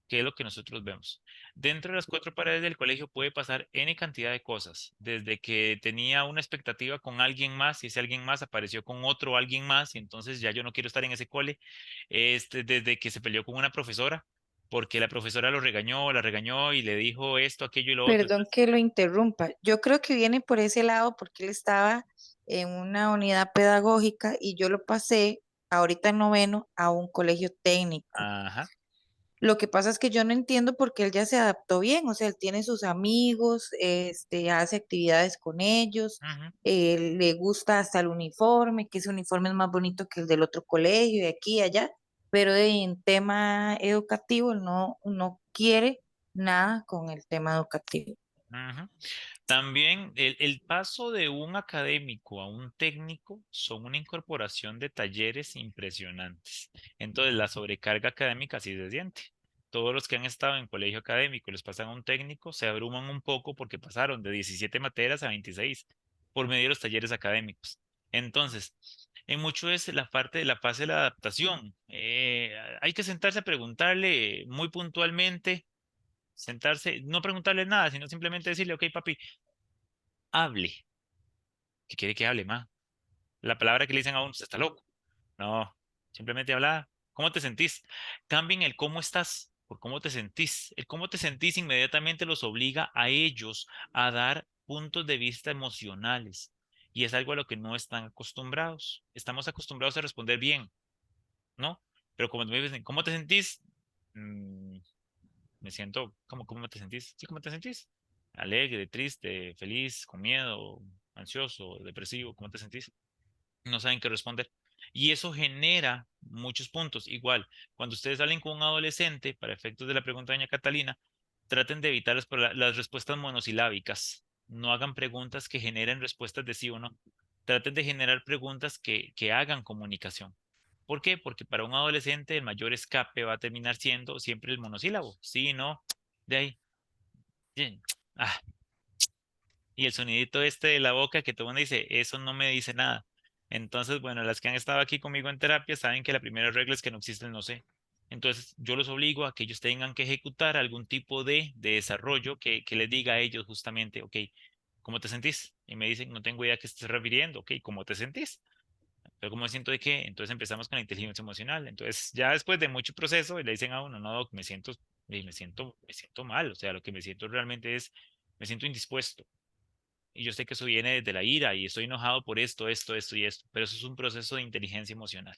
que es lo que nosotros vemos. Dentro de las cuatro paredes del colegio puede pasar N cantidad de cosas, desde que tenía una expectativa con alguien más y ese alguien más apareció con otro alguien más y entonces ya yo no quiero estar en ese cole, desde que se peleó con una profesora, porque la profesora lo regañó, la regañó y le dijo esto, aquello y lo otro. Perdón que lo interrumpa. Yo creo que viene por ese lado porque él estaba en una unidad pedagógica y yo lo pasé ahorita en noveno a un colegio técnico. Ajá. Lo que pasa es que yo no entiendo por qué él ya se adaptó bien, o sea, él tiene sus amigos, hace actividades con ellos, Ujú. le gusta hasta el uniforme, que ese uniforme es más bonito que el del otro colegio y aquí y allá, pero en tema educativo no quiere nada con el tema educativo. Ujú. También el paso de un académico a un técnico son una incorporación de talleres impresionantes. Entonces, la sobrecarga académica sí se siente. Todos los que han estado en colegio académico y les pasan a un técnico se abruman un poco porque pasaron de 17 materias a 26 por medio de los talleres académicos. Entonces, en mucho es la parte de la fase de la adaptación. Hay que sentarse a preguntarle muy puntualmente, sentarse, no preguntarle nada, sino simplemente decirle, ok, papi, hable. ¿Qué quiere que hable más? La palabra que le dicen a uno, "Usted está loco". No, simplemente habla. ¿Cómo te sentís? Cambien el cómo estás por cómo te sentís. El cómo te sentís inmediatamente los obliga a ellos a dar puntos de vista emocionales. y es algo a lo que no están acostumbrados. Estamos acostumbrados a responder bien, ¿no? Pero como me dicen, ¿cómo te sentís? Mm, me siento, ¿cómo te sentís? Sí, ¿cómo te sentís? Alegre, triste, feliz, con miedo, ansioso, depresivo, ¿cómo te sentís? No saben qué responder. Y eso genera muchos puntos. Igual, cuando ustedes salen con un adolescente, para efectos de la pregunta de doña Catalina, traten de evitar las respuestas monosilábicas. No hagan preguntas que generen respuestas de sí o no. Traten de generar preguntas que hagan comunicación. ¿Por qué? Porque para un adolescente el mayor escape va a terminar siendo siempre el monosílabo. Sí, no, de ahí. Bien. Ah, y el sonidito este de la boca que todo el mundo dice, eso no me dice nada. Entonces, bueno, las que han estado aquí conmigo en terapia saben que la primera regla es que no existe el no sé. Entonces, yo los obligo a que ellos tengan que ejecutar algún tipo de desarrollo que les diga a ellos justamente, ok, ¿cómo te sentís? Y me dicen, no tengo idea a qué estés refiriendo, ok, ¿cómo te sentís? Pero ¿cómo me siento de qué? Entonces empezamos con la inteligencia emocional. Entonces, ya después de mucho proceso, le dicen a uno, no, doc, me siento mal. O sea, lo que me siento realmente es, me siento indispuesto. Y yo sé que eso viene desde la ira y estoy enojado por esto y esto, pero eso es un proceso de inteligencia emocional,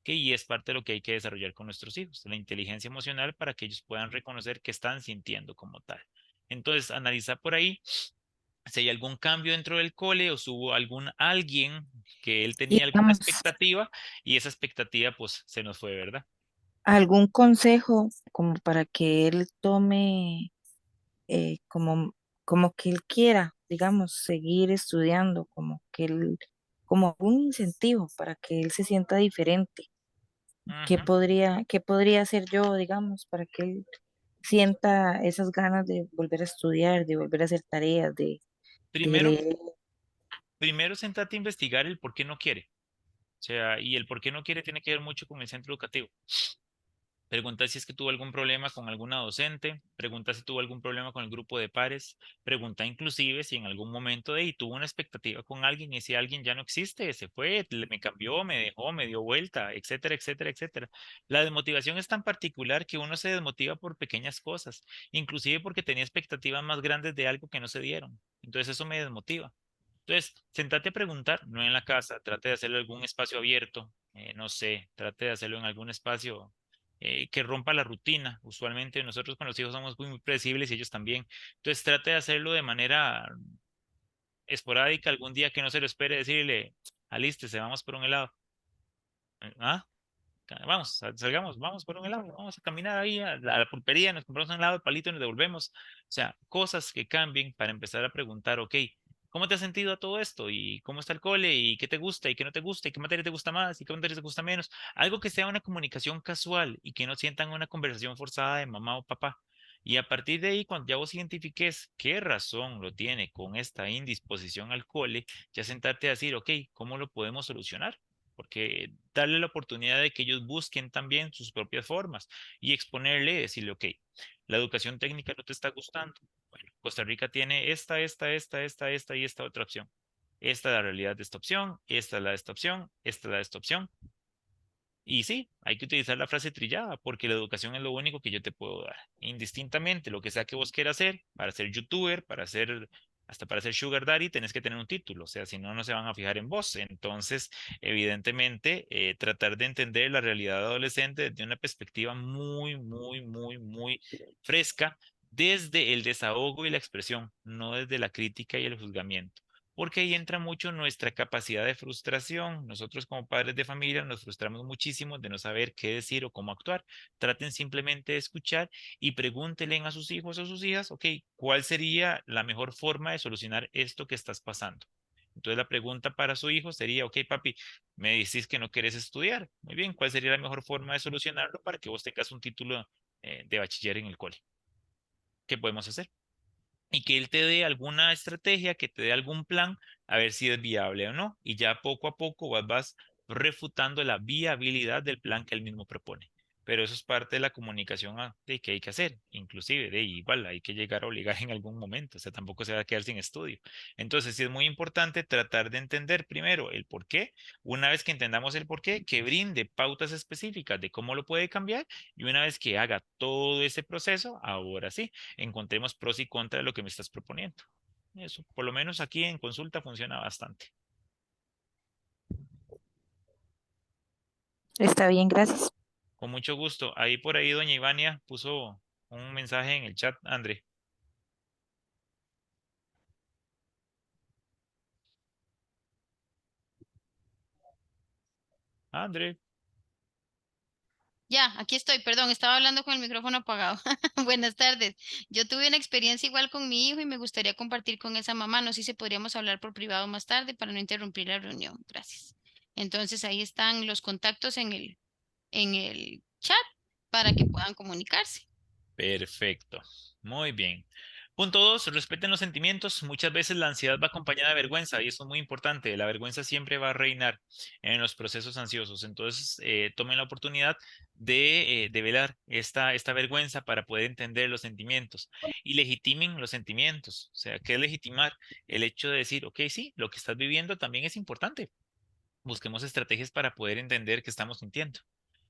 que y es parte de lo que hay que desarrollar con nuestros hijos, la inteligencia emocional para que ellos puedan reconocer que están sintiendo como tal. Entonces, analiza por ahí si hay algún cambio dentro del cole o si hubo algún alguien que él Y tenía alguna digamos, expectativa y esa expectativa pues se nos fue, ¿verdad? algún consejo como para que él tome como que él quiera, digamos, seguir estudiando, como un incentivo para que él se sienta diferente. Ujú. Qué podría hacer yo, digamos, para que él sienta esas ganas de volver a estudiar, de volver a hacer tareas, de Primero, leer? primero sentate a investigar el por qué no quiere. O sea, y el por qué no quiere tiene que ver mucho con el centro educativo. Pregunta si es que tuvo algún problema con alguna docente, pregunta si tuvo algún problema con el grupo de pares, pregunta inclusive si en algún momento de ahí tuvo una expectativa con alguien y ese alguien ya no existe, se fue, me cambió, me dejó, me dio vuelta, etcétera, etcétera, etcétera. La desmotivación es tan particular que uno se desmotiva por pequeñas cosas, inclusive porque tenía expectativas más grandes de algo que no se dieron. Entonces eso me desmotiva. Entonces, sentate a preguntar, no en la casa, trate de hacerlo en algún espacio abierto, no sé, trate de hacerlo en algún espacio que rompa la rutina. Usualmente nosotros con los hijos somos muy predecibles y ellos también. Entonces, trate de hacerlo de manera esporádica, algún día que no se lo espere, decirle, alístese, vamos por un helado. ¿Ah? Vamos, salgamos, vamos por un helado, vamos a caminar ahí a la pulpería, nos compramos un helado de palito y nos devolvemos. O sea, cosas que cambien para empezar a preguntar, ok, ¿cómo te has sentido a todo esto? ¿Y cómo está el cole? ¿Y qué te gusta? ¿Y qué no te gusta? ¿Y qué materia te gusta más? ¿Y qué materia te gusta menos? Algo que sea una comunicación casual y que no sientan una conversación forzada de mamá o papá. Y a partir de ahí, cuando ya vos identifiques qué razón lo tiene con esta indisposición al cole, ya sentarte a decir, ok, ¿cómo lo podemos solucionar? Porque darle la oportunidad de que ellos busquen también sus propias formas y exponerle, decirle, ok, la educación técnica no te está gustando. Bueno, Costa Rica tiene esta y esta otra opción. Esta es la realidad de esta opción, esta es la de esta opción, esta es la de esta opción. Y sí, hay que utilizar la frase trillada porque la educación es lo único que yo te puedo dar. Indistintamente, lo que sea que vos quieras hacer, para ser youtuber, hasta para ser sugar daddy, tenés que tener un título. O sea, si no, no se van a fijar en vos. Entonces, evidentemente, tratar de entender la realidad adolescente desde una perspectiva muy, muy, muy, muy fresca, desde el desahogo y la expresión, no desde la crítica y el juzgamiento porque ahí entra mucho nuestra capacidad de frustración. Nosotros como padres de familia nos frustramos muchísimo de no saber qué decir o cómo actuar. Traten simplemente de escuchar y pregúntenle a sus hijos o sus hijas, ok, ¿cuál sería la mejor forma de solucionar esto que estás pasando? Entonces la pregunta para su hijo sería, ok, papi, me decís que no quieres estudiar. Muy bien, ¿cuál sería la mejor forma de solucionarlo para que vos tengas un título de bachiller en el cole? ¿Qué podemos hacer? Y que él te dé alguna estrategia, que te dé algún plan, a ver si es viable o no. Y ya poco a poco vas refutando la viabilidad del plan que él mismo propone. Pero eso es parte de la comunicación de que hay que hacer, inclusive de igual hay que llegar a obligar en algún momento, o sea, tampoco se va a quedar sin estudio. Entonces, sí es muy importante tratar de entender primero el por qué. Una vez que entendamos el por qué, que brinde pautas específicas de cómo lo puede cambiar y una vez que haga todo ese proceso, ahora sí encontremos pros y contras de lo que me estás proponiendo. Eso, por lo menos aquí en consulta funciona bastante. Está bien, gracias. Con mucho gusto. Ahí por ahí doña Ivania puso un mensaje en el chat, André. André. Ya, aquí estoy, perdón, estaba hablando con el micrófono apagado. Buenas tardes. Yo tuve una experiencia igual con mi hijo y me gustaría compartir con esa mamá. No sé si podríamos hablar por privado más tarde para no interrumpir la reunión. Gracias. Entonces ahí están los contactos en el chat para que puedan comunicarse. Perfecto. Muy bien. Punto 2, respeten los sentimientos. Muchas veces la ansiedad va acompañada de vergüenza y eso es muy importante. La vergüenza siempre va a reinar en los procesos ansiosos. Entonces, tomen la oportunidad de velar esta vergüenza para poder entender los sentimientos y legitimen los sentimientos. O sea, ¿qué es legitimar? El hecho de decir, ok, sí, lo que estás viviendo también es importante. Busquemos estrategias para poder entender qué estamos sintiendo.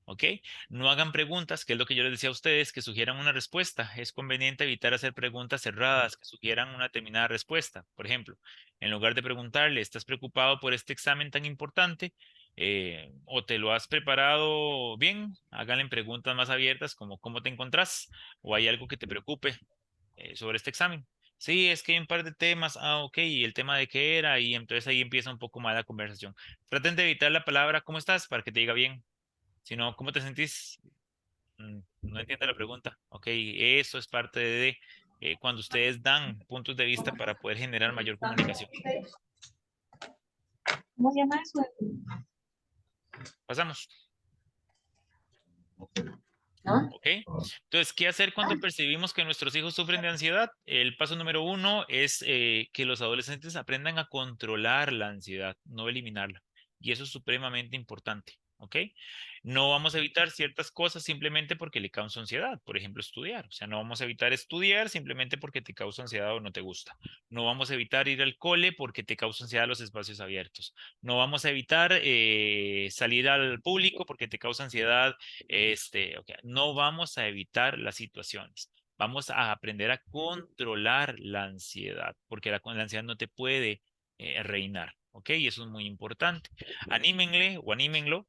¿Ok? No hagan preguntas, que es lo que yo les decía a ustedes, que sugieran una respuesta. Es conveniente evitar hacer preguntas cerradas que sugieran una determinada respuesta. Por ejemplo, en lugar de preguntarle, ¿estás preocupado por este examen tan importante? ¿O te lo has preparado bien? Háganle preguntas más abiertas como ¿cómo te encontrás? ¿O hay algo que te preocupe sobre este examen? Sí, es que hay un par de temas. Ah, ok, ¿y el tema de qué era? Y entonces ahí empieza un poco más la conversación. Traten de evitar la palabra ¿cómo estás? Para que te diga bien. Si no, ¿cómo te sentís? No entiendo la pregunta. Ok, eso es parte de cuando ustedes dan puntos de vista para poder generar mayor comunicación. ¿Cómo se llama eso? Pasamos. ¿No? Ok. Entonces, ¿qué hacer cuando percibimos que nuestros hijos sufren de ansiedad? El paso número 1 es que los adolescentes aprendan a controlar la ansiedad, no eliminarla. Y eso es supremamente importante. ¿Ok? No vamos a evitar ciertas cosas simplemente porque le causa ansiedad. Por ejemplo, estudiar. O sea, no vamos a evitar estudiar simplemente porque te causa ansiedad o no te gusta. No vamos a evitar ir al cole porque te causa ansiedad los espacios abiertos. No vamos a evitar salir al público porque te causa ansiedad okay. No vamos a evitar las situaciones. Vamos a aprender a controlar la ansiedad, porque la ansiedad no te puede reinar, ¿ok? Y eso es muy importante. Anímenle o anímenlo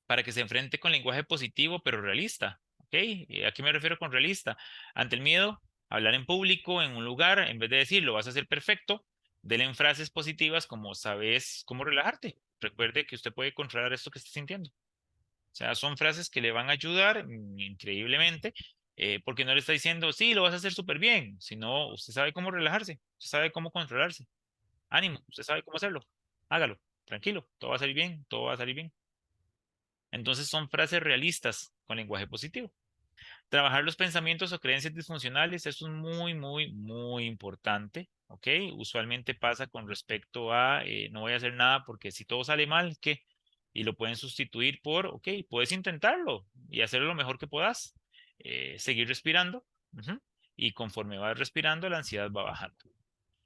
para que se enfrente con lenguaje positivo, pero realista, ¿ok? ¿Y a qué me refiero con realista? Ante el miedo, hablar en público, en un lugar, en vez de decir lo vas a hacer perfecto, denle en frases positivas como sabes cómo relajarte. Recuerde que usted puede controlar esto que está sintiendo. O sea, son frases que le van a ayudar increíblemente, porque no le está diciendo, sí, lo vas a hacer súper bien, sino usted sabe cómo relajarse, usted sabe cómo controlarse. Ánimo, usted sabe cómo hacerlo. Hágalo, tranquilo, todo va a salir bien, todo va a salir bien. Entonces son frases realistas con lenguaje positivo. Trabajar los pensamientos o creencias disfuncionales, eso es muy, muy, muy importante, ¿ok? Usualmente pasa con respecto a no voy a hacer nada porque si todo sale mal, ¿qué? Y lo pueden sustituir por, ok, puedes intentarlo y hacerlo lo mejor que puedas. Seguir respirando, ujú, y conforme vas respirando, la ansiedad va bajando.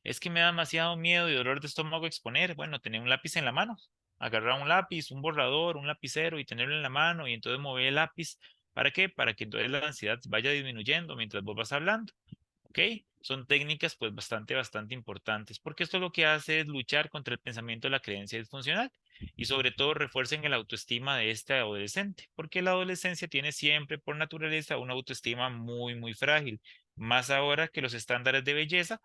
Es que me da demasiado miedo y dolor de estómago exponer. Bueno, tener un lápiz en la mano. Agarrar un lápiz, un borrador, un lapicero y tenerlo en la mano y entonces mover el lápiz. ¿Para qué? Para que entonces la ansiedad vaya disminuyendo mientras vos vas hablando. ¿Ok? Son técnicas pues bastante importantes porque esto lo que hace es luchar contra el pensamiento de la creencia disfuncional y sobre todo refuercen el autoestima de este adolescente porque la adolescencia tiene siempre por naturaleza una autoestima muy, muy frágil, más ahora que los estándares de belleza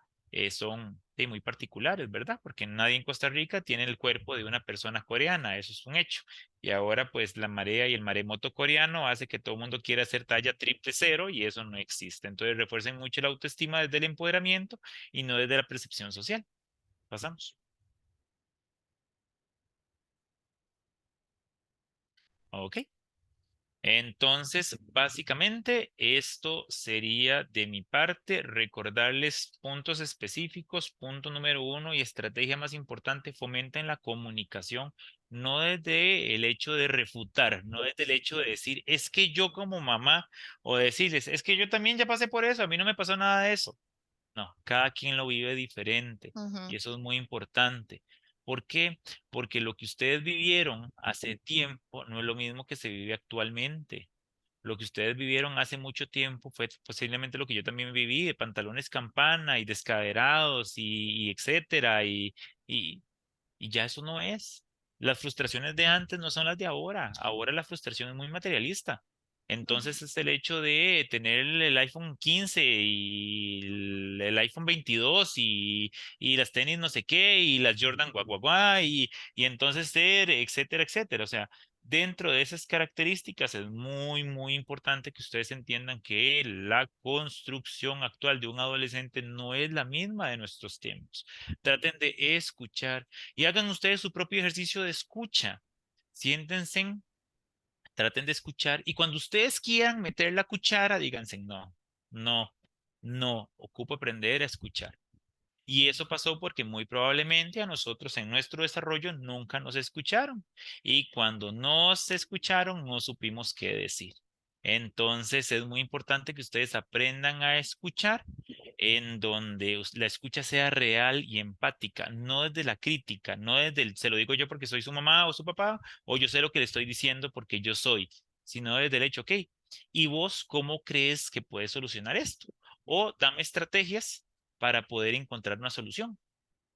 son muy particulares, ¿verdad? Porque nadie en Costa Rica tiene el cuerpo de una persona coreana, eso es un hecho. Y ahora pues la marea y el maremoto coreano hace que todo el mundo quiera hacer talla triple cero y eso no existe. Entonces refuercen mucho la autoestima desde el empoderamiento y no desde la percepción social. Pasamos. Ok. Entonces, básicamente, esto sería de mi parte, recordarles puntos específicos. Punto número 1 y estrategia más importante, fomenten la comunicación, no desde el hecho de refutar, no desde el hecho de decir, es que yo como mamá, o decirles, es que yo también ya pasé por eso, a mí no me pasó nada de eso. No, cada quien lo vive diferente y Ujú. eso es muy importante. ¿Por qué? Porque lo que ustedes vivieron hace tiempo no es lo mismo que se vive actualmente. Lo que ustedes vivieron hace mucho tiempo fue posiblemente lo que yo también viví, de pantalones campana y descaderados y etcétera, y, y ya eso no es. Las frustraciones de antes no son las de ahora. Ahora la frustración es muy materialista. Entonces es el hecho de tener el iPhone 15 y el iPhone 22 y las tenis no sé qué y las Jordan guau guau guau y entonces ser, etcétera, etcétera. O sea, dentro de esas características es muy, muy importante que ustedes entiendan que la construcción actual de un adolescente no es la misma de nuestros tiempos. Traten de escuchar y hagan ustedes su propio ejercicio de escucha. Siéntense, traten de escuchar y cuando ustedes quieran meter la cuchara, díganse no, no, no, ocupo aprender a escuchar. Y eso pasó porque muy probablemente a nosotros en nuestro desarrollo nunca nos escucharon. Y cuando nos escucharon, no supimos qué decir. Entonces es muy importante que ustedes aprendan a escuchar en donde la escucha sea real y empática, no desde la crítica, no desde el se lo digo yo porque soy su mamá o su papá, o yo sé lo que le estoy diciendo porque yo soy, sino desde el hecho, ok, ¿y vos cómo crees que puedes solucionar esto? O dame estrategias para poder encontrar una solución.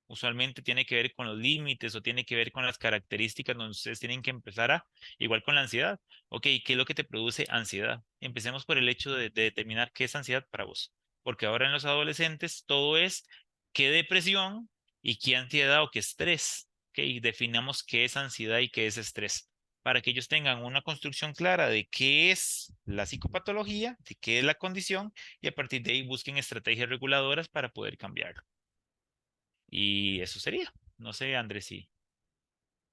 Usualmente tiene que ver con los límites o tiene que ver con las características donde ustedes tienen que empezar a, igual con la ansiedad. Ok, ¿qué es lo que te produce ansiedad? Empecemos por el hecho de determinar qué es ansiedad para vos. Porque ahora en los adolescentes todo es qué depresión y qué ansiedad o qué estrés. Ok, definamos qué es ansiedad y qué es estrés. Para que ellos tengan una construcción clara de qué es la psicopatología, de qué es la condición y a partir de ahí busquen estrategias reguladoras para poder cambiarlo. Y eso sería. No sé, Andrés, si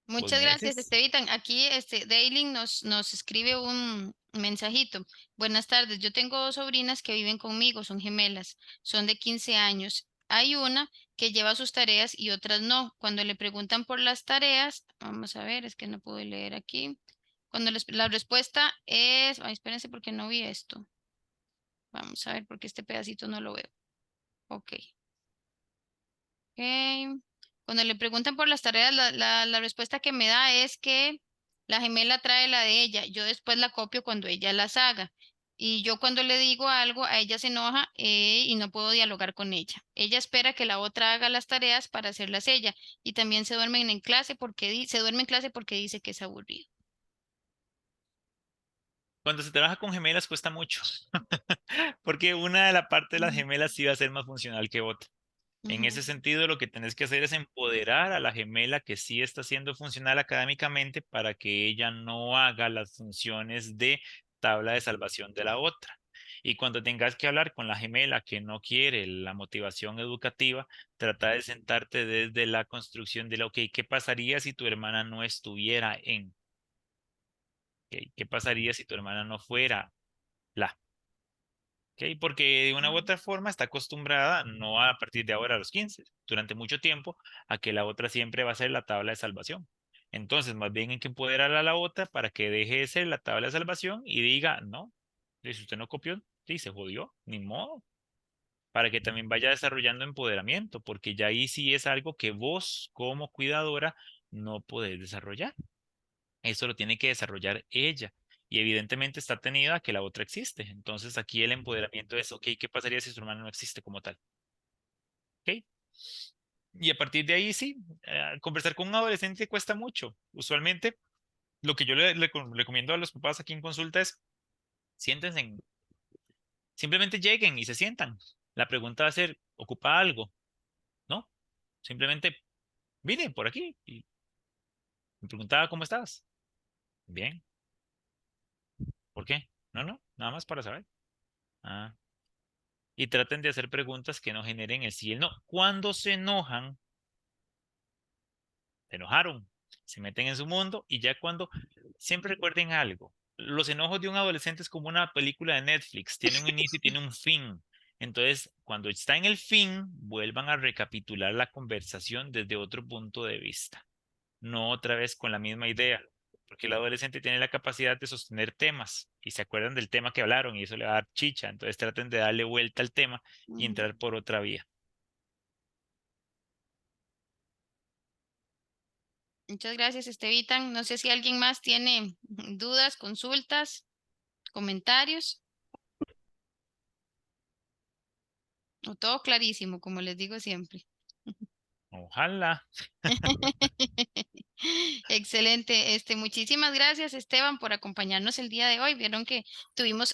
vos Muchas me gracias, decís. Estevitan. Aquí Dailin nos escribe un mensajito. Buenas tardes, yo tengo dos sobrinas que viven conmigo, son gemelas, son de 15 años. Hay una que lleva sus tareas y otras no. Cuando le preguntan por las tareas, vamos a ver, es que no puedo leer aquí. La respuesta es, ay, espérense porque no vi esto. Vamos a ver porque este pedacito no lo veo. Ok. Ok. Cuando le preguntan por las tareas, la respuesta que me da es que la gemela trae la de ella. Yo después la copio cuando ella las haga. Y yo cuando le digo algo, a ella se enoja y no puedo dialogar con ella. Ella espera que la otra haga las tareas para hacerlas ella. Y también se duermen en clase porque se duerme en clase porque dice que es aburrido. Cuando se trabaja con gemelas cuesta mucho, porque una de la parte de las Ujú, gemelas sí va a ser más funcional que otra. En ujú. ese sentido, lo que tenés que hacer es empoderar a la gemela que sí está siendo funcional académicamente para que ella no haga las funciones de tabla de salvación de la otra. Y cuando tengas que hablar con la gemela que no quiere la motivación educativa, trata de sentarte desde la construcción de la, ok, ¿qué pasaría si tu hermana no estuviera en? Ok, ¿qué pasaría si tu hermana no fuera la? Ok, porque de una u otra forma está acostumbrada, no a partir de ahora a los 15 durante mucho tiempo, a que la otra siempre va a ser la tabla de salvación. Entonces, más bien hay que empoderar a la otra para que deje de ser la tabla de salvación y diga, no, si usted no copió, sí, se jodió, ni modo, para que también vaya desarrollando empoderamiento, porque ya ahí sí es algo que vos como cuidadora no podés desarrollar. Eso lo tiene que desarrollar ella. Y evidentemente está tenida a que la otra existe. Entonces aquí el empoderamiento es, ok, ¿qué pasaría si su hermano no existe como tal? ¿Ok? Y a partir de ahí sí, conversar con un adolescente cuesta mucho. Usualmente lo que yo recomiendo a los papás aquí en consulta es, siéntense, simplemente lleguen y se sientan. La pregunta va a ser, ¿ocupa algo? ¿No? Simplemente vine por aquí y me preguntaba cómo estabas. Bien. ¿Por qué? No, no, nada más para saber. Ah, y traten de hacer preguntas que no generen el sí y el no. Cuando se enojan, se enojaron, se meten en su mundo y ya cuando, siempre recuerden algo, los enojos de un adolescente es como una película de Netflix, tiene un inicio y tiene un fin. Entonces, cuando está en el fin, vuelvan a recapitular la conversación desde otro punto de vista, no otra vez con la misma idea, porque el adolescente tiene la capacidad de sostener temas y se acuerdan del tema que hablaron y eso le va a dar chicha, entonces traten de darle vuelta al tema y Ujú. entrar por otra vía. Muchas gracias, Estevitan. No sé si alguien más tiene dudas, consultas, comentarios o todo clarísimo, como les digo siempre. Ojalá. Excelente. Muchísimas gracias, Esteban, por acompañarnos el día de hoy. Vieron que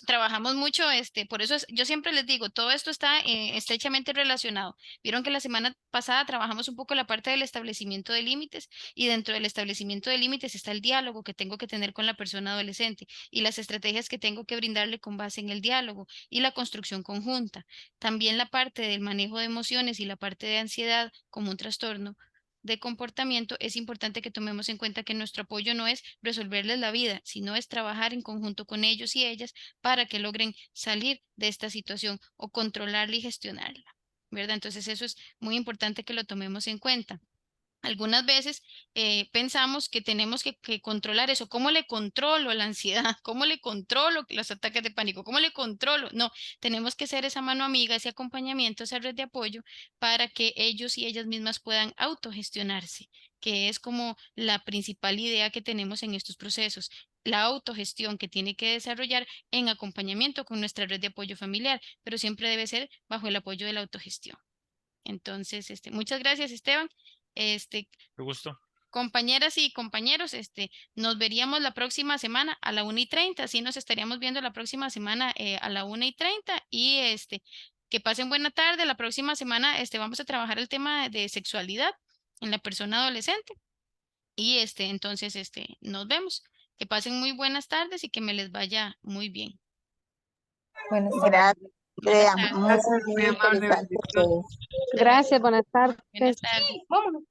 trabajamos mucho, por eso yo siempre les digo, todo esto está estrechamente relacionado. Vieron que la semana pasada trabajamos un poco la parte del establecimiento de límites y dentro del establecimiento de límites está el diálogo que tengo que tener con la persona adolescente y las estrategias que tengo que brindarle con base en el diálogo y la construcción conjunta. También la parte del manejo de emociones y la parte de ansiedad como un trastorno de comportamiento, es importante que tomemos en cuenta que nuestro apoyo no es resolverles la vida, sino es trabajar en conjunto con ellos y ellas para que logren salir de esta situación o controlarla y gestionarla, ¿verdad? Entonces eso es muy importante que lo tomemos en cuenta. Algunas veces pensamos que tenemos que controlar eso. ¿Cómo le controlo la ansiedad? ¿Cómo le controlo los ataques de pánico? ¿Cómo le controlo? No, tenemos que ser esa mano amiga, ese acompañamiento, esa red de apoyo para que ellos y ellas mismas puedan autogestionarse, que es como la principal idea que tenemos en estos procesos. La autogestión que tiene que desarrollar en acompañamiento con nuestra red de apoyo familiar, pero siempre debe ser bajo el apoyo de la autogestión. Entonces, muchas gracias, Esteban. Qué gusto. Compañeras y compañeros, nos veríamos la próxima semana a la 1:30. Así nos estaríamos viendo la próxima semana a la 1:30. Y que pasen buena tarde. La próxima semana vamos a trabajar el tema de sexualidad en la persona adolescente. Y entonces nos vemos. Que pasen muy buenas tardes y que me les vaya muy bien. Buenas Gracias, Buenas Andrea. tardes. Muy, tardes. muy interesante todo. Gracias, buenas tardes. Buenas tardes. Vámonos.